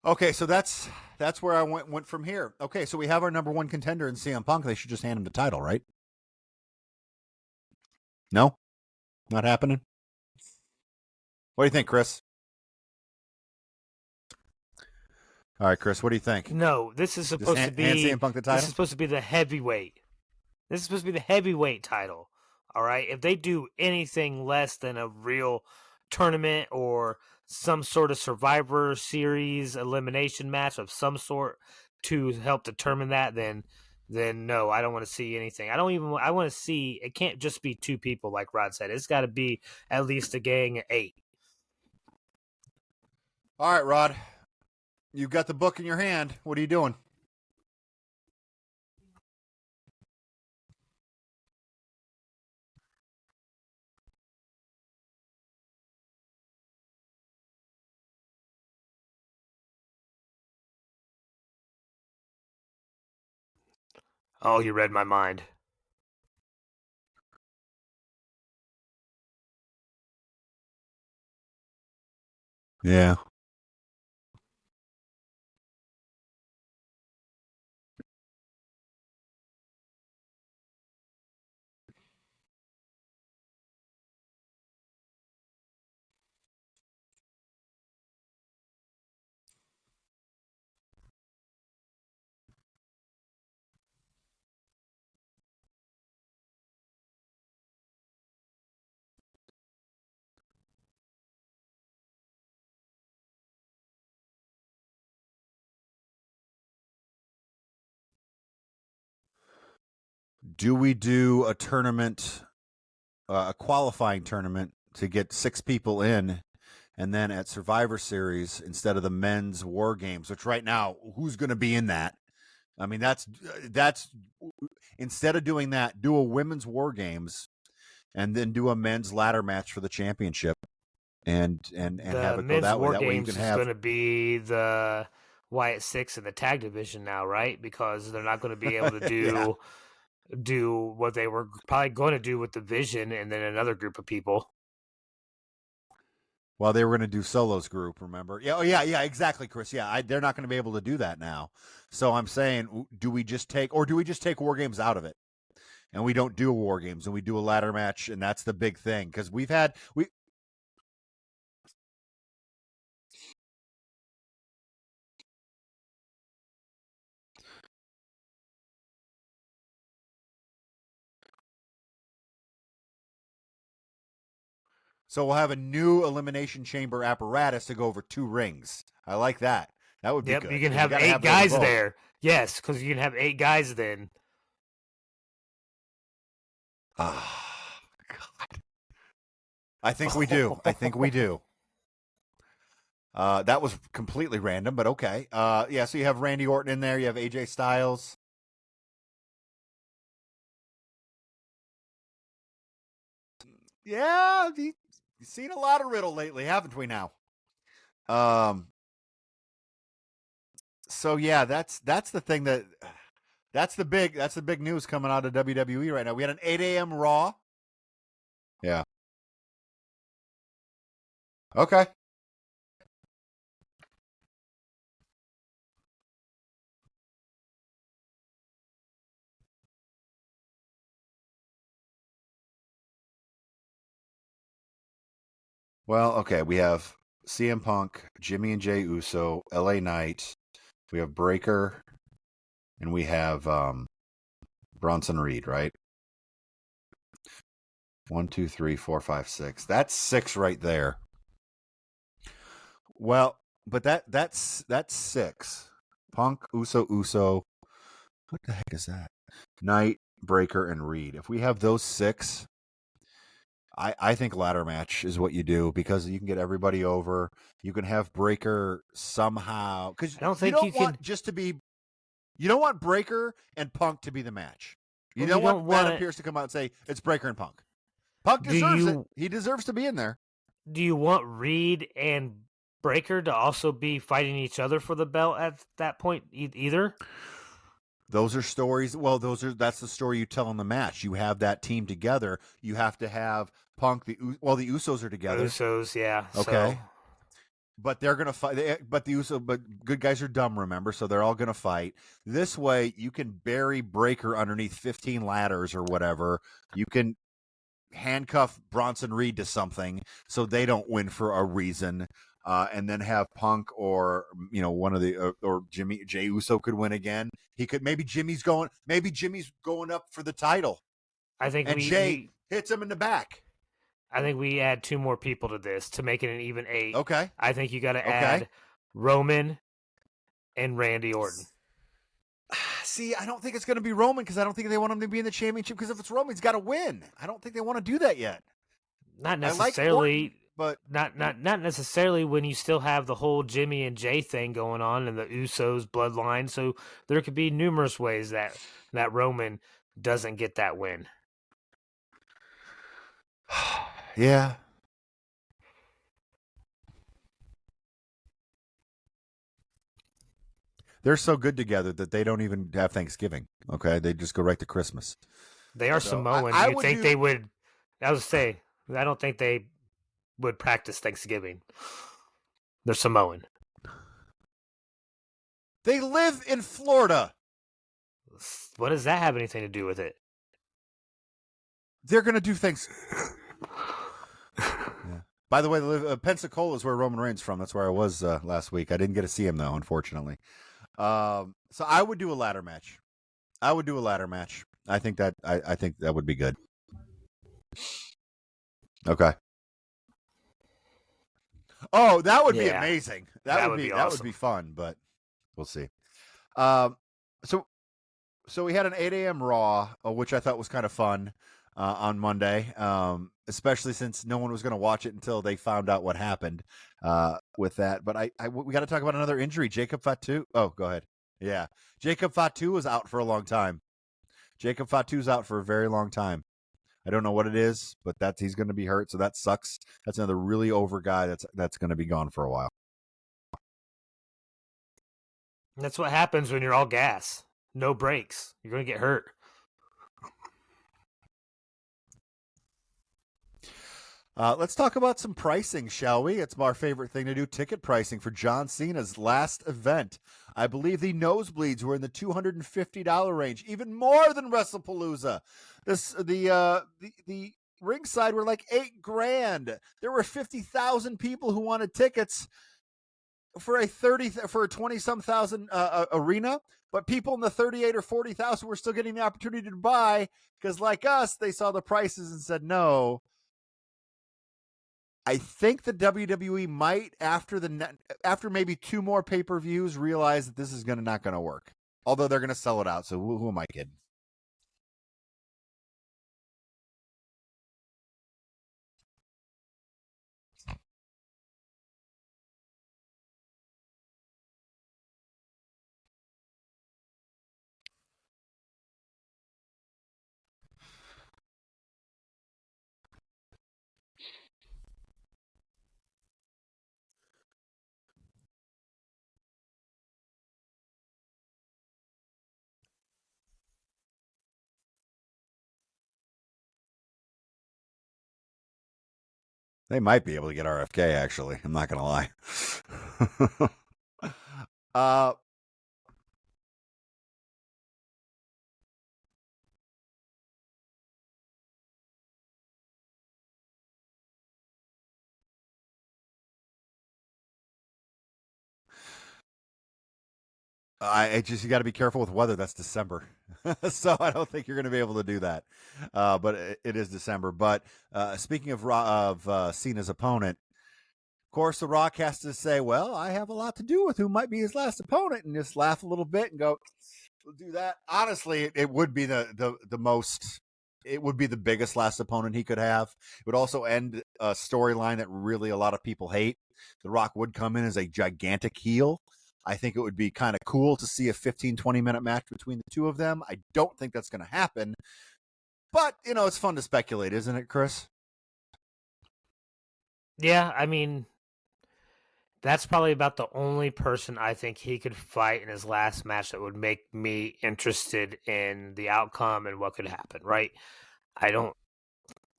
Okay, so that's where I went from here. Okay, so we have our number one contender in CM Punk. They should just hand him the title, right? No? Not happening? What do you think, Chris? All right, Chris, what do you think? No, this is supposed to be hand CM Punk the title? This is supposed to be the heavyweight. This is supposed to be the heavyweight title. All right. If they do anything less than a real tournament or some sort of Survivor Series elimination match of some sort to help determine that, then no, I don't want to see anything. I want to see. It can't just be two people, like Rod said. It's got to be at least a gang of 8. All right, Rod. You've got the book in your hand. What are you doing? Oh, you read my mind. Yeah. Do we do a tournament, a qualifying tournament to get 6 people in, and then at Survivor Series instead of the men's War Games, which right now, who's going to be in that? I mean, that's instead of doing that, do a women's War Games, and then do a men's ladder match for the championship, and have it go that way. That way you can have. Is going to be the Wyatt Six in the tag division now, right? Because they're not going to be able to do do what they were probably going to do with the Vision and then another group of people. Well, they were going to do Solo's group, remember? Yeah, yeah, exactly, Chris. Yeah, they're not going to be able to do that now. So I'm saying, do we just take War Games out of it, and we don't do War Games, and we do a ladder match, and that's the big thing because we. So we'll have a new Elimination Chamber apparatus to go over 2 rings. I like that. That would be good. You can have 8 guys there. Yes, because you can have 8 guys then. Ah, God. I think we do. That was completely random, but okay. Yeah, so you have Randy Orton in there. You have AJ Styles. Yeah, you've seen a lot of Riddle lately, haven't we? Now, so yeah, that's the thing that's the big news coming out of WWE right now. We had an 8 a.m. Raw. Yeah. Okay. Well, okay, we have CM Punk, Jimmy and Jay Uso, LA Knight. We have Breaker, and we have Bronson Reed, right? 1, 2, 3, 4, 5, 6. That's 6 right there. Well, but that's 6. Punk, Uso. What the heck is that? Knight, Breaker, and Reed. If we have those 6, I think ladder match is what you do because you can get everybody over. You can have Breaker somehow because I don't you think don't you want can. just to be. You don't want Breaker and Punk to be the match. You Well, don't you want don't Adam want- Pearce to come out and say it's Breaker and Punk. Punk Do deserves it. you- He deserves to be in there. Do you want Reed and Breaker to also be fighting each other for the belt at that point either? Those are stories. Well, that's the story you tell in the match. You have that team together. You have to have Punk. The Usos are together. Usos, yeah. Okay. So, But they're gonna fight. But good guys are dumb, remember? So they're all gonna fight. This way, you can bury Breaker underneath 15 ladders or whatever. You can handcuff Bronson Reed to something so they don't win for a reason, and then have Punk or one of the or Jay Uso could win again. He could maybe Jimmy's going up for the title, I think and Jay hits him in the back. I think we add 2 more people to this to make it an even 8. Okay. I think you got to add Roman and Randy Orton. See, I don't think it's going to be Roman because I don't think they want him to be in the championship because if it's Roman, he's got to win. I don't think they want to do that yet. Not I like necessarily, Orton, but not necessarily when you still have the whole Jimmy and Jay thing going on and the Usos bloodline. So there could be numerous ways that Roman doesn't get that win. yeah. They're so good together that they don't even have Thanksgiving. Okay, they just go right to Christmas. They are So, Samoan. I You would think do- they would? I would say I don't think they would practice Thanksgiving. They're Samoan. They live in Florida. What does that have anything to do with it? They're going to do things. Yeah. By the way, Pensacola is where Roman Reigns is from. That's where I was last week. I didn't get to see him though, unfortunately. So I would do a ladder match. I think that I think that would be good. Okay. Oh, that would be Yeah. amazing. That would be that would awesome. be fun, but we'll see. So we had an 8 a.m. Raw, which I thought was kind of fun on Monday, especially since no one was going to watch it until they found out what happened with that. But we got to talk about another injury. Jacob Fatu. Oh, go ahead. Yeah, Jacob Fatu was out for a long time. Jacob Fatu's out for a very long time. I don't know what it is, but he's going to be hurt, so that sucks. That's another really over guy that's going to be gone for a while. That's what happens when you're all gas, no brakes. You're going to get hurt. Let's talk about some pricing, shall we? It's our favorite thing to do, ticket pricing for John Cena's last event. I believe the nosebleeds were in the $250 range, even more than WrestlePalooza. The ringside were like $8,000. There were 50,000 people who wanted tickets for a 20-some thousand arena, but people in the 38 or 40,000 were still getting the opportunity to buy because, like us, they saw the prices and said no. I think the WWE might, after maybe 2 more pay-per-views, realize that this is not going to work. Although they're going to sell it out, so who am I kidding? They might be able to get RFK, actually. I'm not going to lie. You got to be careful with weather. That's December, so I don't think you're going to be able to do that. But it is December. But speaking of Cena's opponent, of course, The Rock has to say, "Well, I have a lot to do with who might be his last opponent," and just laugh a little bit and go, "We'll do that." Honestly, it would be the most. It would be the biggest last opponent he could have. It would also end a storyline that really a lot of people hate. The Rock would come in as a gigantic heel. I think it would be kind of cool to see a 15, 20-minute match between the two of them. I don't think that's going to happen. But, it's fun to speculate, isn't it, Chris? Yeah, I mean, that's probably about the only person I think he could fight in his last match that would make me interested in the outcome and what could happen, right?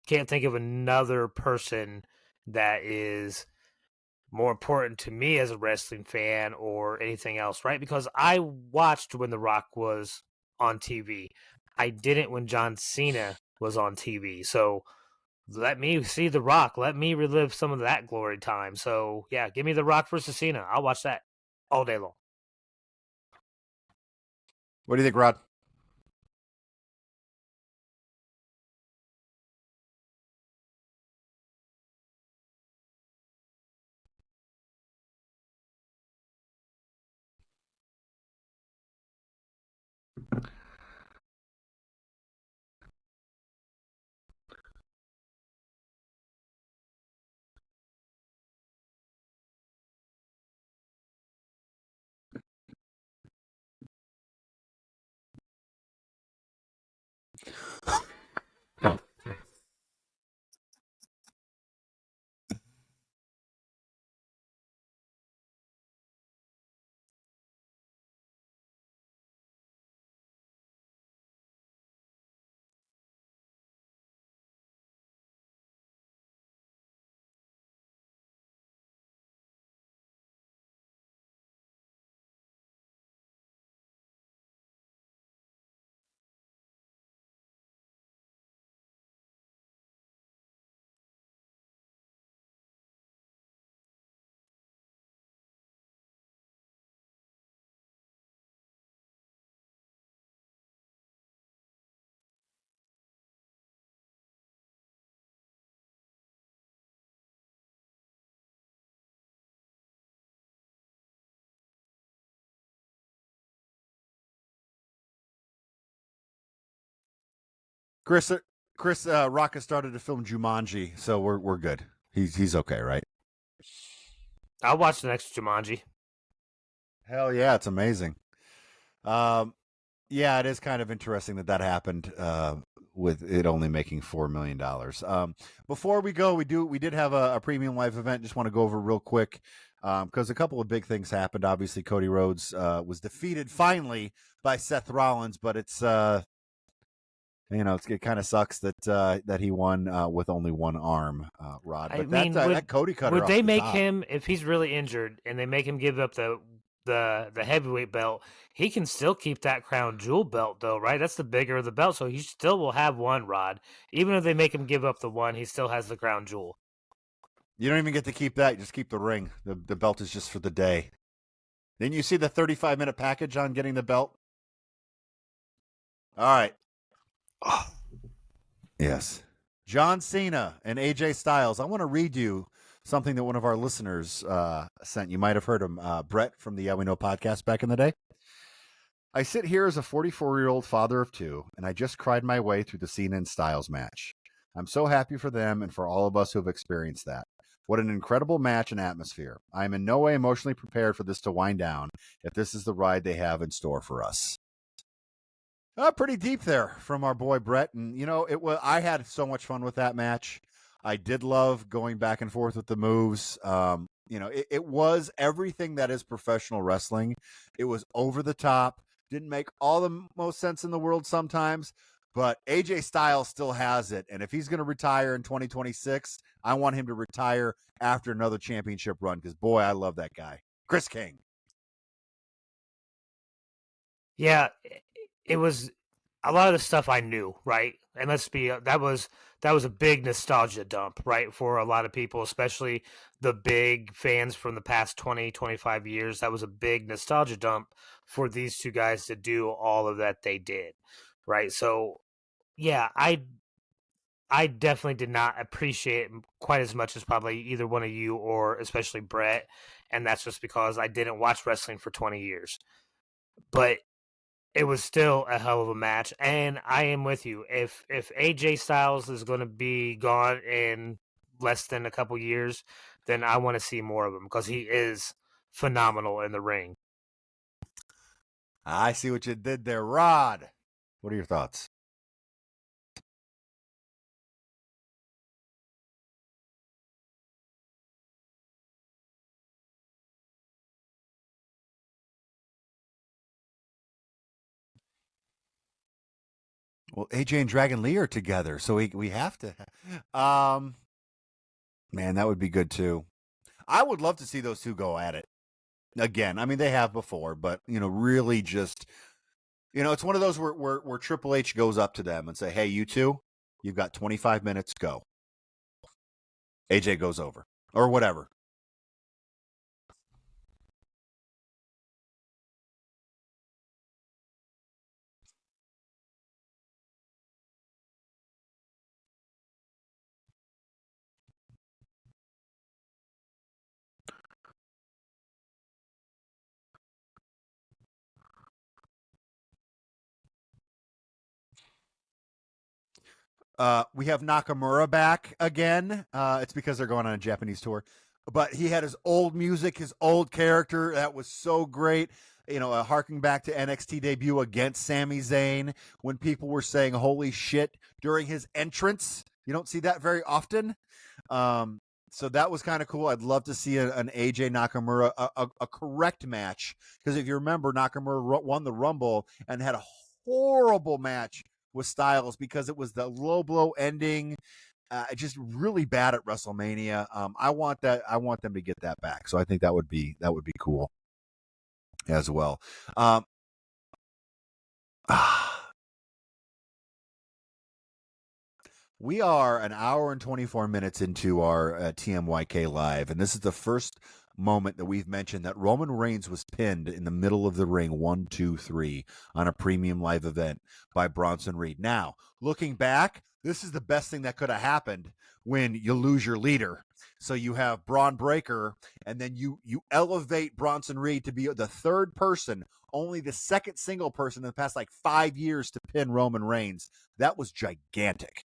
Can't think of another person that is more important to me as a wrestling fan or anything else, right? Because I watched when The Rock was on TV. I didn't when John Cena was on TV. So let me see The Rock. Let me relive some of that glory time. So yeah, give me The Rock versus Cena. I'll watch that all day long. What do you think, Rod? Chris, Rock has started to film Jumanji, so we're good. He's okay, right? I'll watch the next Jumanji. Hell yeah, it's amazing. Yeah, it is kind of interesting that happened with it only making $4 million. Before we go, we did have a premium live event. Just want to go over real quick because a couple of big things happened. Obviously, Cody Rhodes was defeated finally by Seth Rollins, but it kind of sucks that he won with only one arm, Rod. But that Cody cutter. Would they make him, if he's really injured and they make him give up the heavyweight belt, he can still keep that crown jewel belt though, right? That's the bigger of the belt, so he still will have one, Rod. Even if they make him give up the one, he still has the crown jewel. You don't even get to keep that. You just keep the ring. The belt is just for the day. Didn't you see the 35-minute package on getting the belt? All right. Oh. Yes. John Cena and AJ Styles. I want to read you something that one of our listeners sent. You might have heard him, Brett from the Yeah We Know podcast back in the day. I sit here as a 44-year-old father of two, and I just cried my way through the Cena and Styles match. I'm so happy for them and for all of us who have experienced that. What an incredible match and atmosphere. I am in no way emotionally prepared for this to wind down if this is the ride they have in store for us. Pretty deep there from our boy Brett. And, I had so much fun with that match. I did love going back and forth with the moves. It was everything that is professional wrestling. It was over the top. Didn't make all the most sense in the world sometimes, But AJ Styles still has it. And if he's going to retire in 2026, I want him to retire after another championship run because, boy, I love that guy. Chris King. Yeah, it was a lot of the stuff I knew, right? And that was a big nostalgia dump, right? For a lot of people, especially the big fans from the past 20, 25 years. That was a big nostalgia dump for these two guys to do all of that they did, right? So, yeah, I definitely did not appreciate it quite as much as probably either one of you or especially Brett, and that's just because I didn't watch wrestling for 20 years. But it was still a hell of a match, and I am with you. If AJ Styles is going to be gone in less than a couple years, then I want to see more of him because he is phenomenal in the ring. I see what you did there, Rod. What are your thoughts? Well, AJ and Dragon Lee are together, so we have to. Man, that would be good too. I would love to see those two go at it again. I mean, they have before, but really just it's one of those where Triple H goes up to them and say, "Hey, you two, you've got 25 minutes. Go." AJ goes over or whatever. We have Nakamura back again. It's because they're going on a Japanese tour. But he had his old music, his old character. That was so great. Harking back to NXT debut against Sami Zayn when people were saying, holy shit, during his entrance. You don't see that very often. So that was kind of cool. I'd love to see an AJ Nakamura, a correct match. Because if you remember, Nakamura won the Rumble and had a horrible match with Styles because it was the low blow ending, just really bad at WrestleMania. I want them to get that back. So I think that would be cool as well. We are an hour and 24 minutes into our TMYK live, and this is the first moment that we've mentioned that Roman Reigns was pinned in the middle of the ring, 1, 2, 3, on a premium live event by Bronson Reed. Now, looking back, this is the best thing that could have happened when you lose your leader. So you have Braun Breaker, and then you elevate Bronson Reed to be the third person, only the second single person in the past 5 years to pin Roman Reigns. That was gigantic.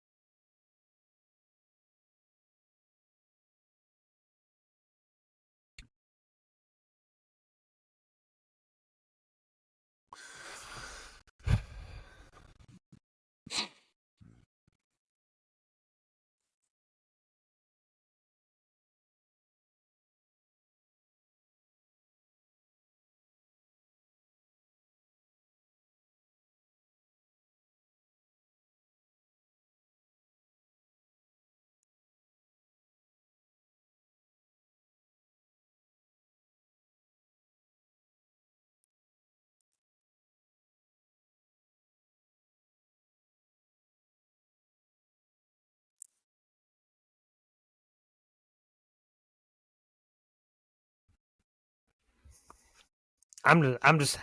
I'm just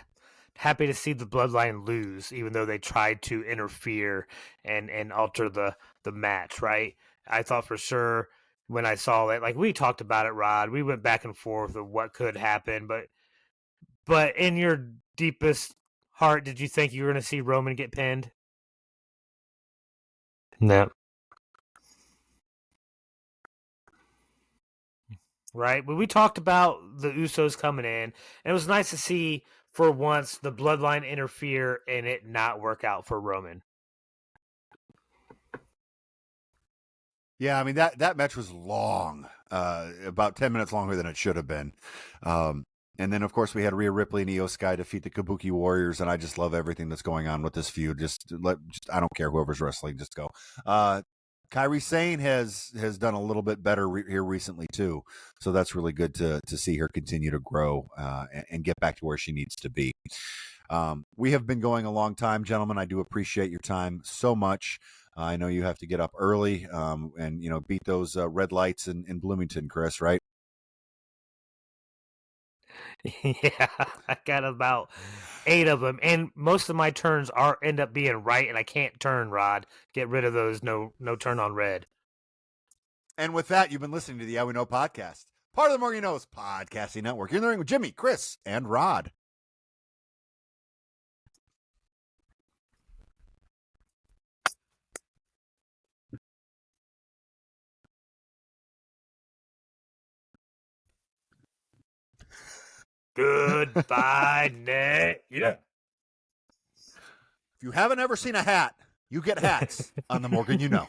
happy to see the Bloodline lose, even though they tried to interfere and alter the match. Right? I thought for sure when I saw it, we talked about it, Rod. We went back and forth of what could happen, but in your deepest heart, did you think you were going to see Roman get pinned? No. Right? But we talked about the Usos coming in, and it was nice to see for once the Bloodline interfere and it not work out for Roman. Yeah, I mean that match was long, about 10 minutes longer than it should have been. And then, of course, we had Rhea Ripley and Io Sky defeat the Kabuki Warriors, and I just love everything that's going on with this feud. I don't care whoever's wrestling, just go. Kairi Sane has done a little bit better here recently too, so that's really good to see her continue to grow and get back to where she needs to be. We have been going a long time, gentlemen. I do appreciate your time so much. I know you have to get up early and beat those red lights in Bloomington, Chris, right? Yeah, I got about 8 of them, and most of my turns end up being right, and I can't turn, Rod. Get rid of those no turn on red. And with that, you've been listening to the Yeah We Know podcast, part of the More You Knows podcasting network. You're in the ring with Jimmy, Chris, and Rod. Goodbye, Nick. Yeah. If you haven't ever seen a hat, you get hats on the Morgan You Know.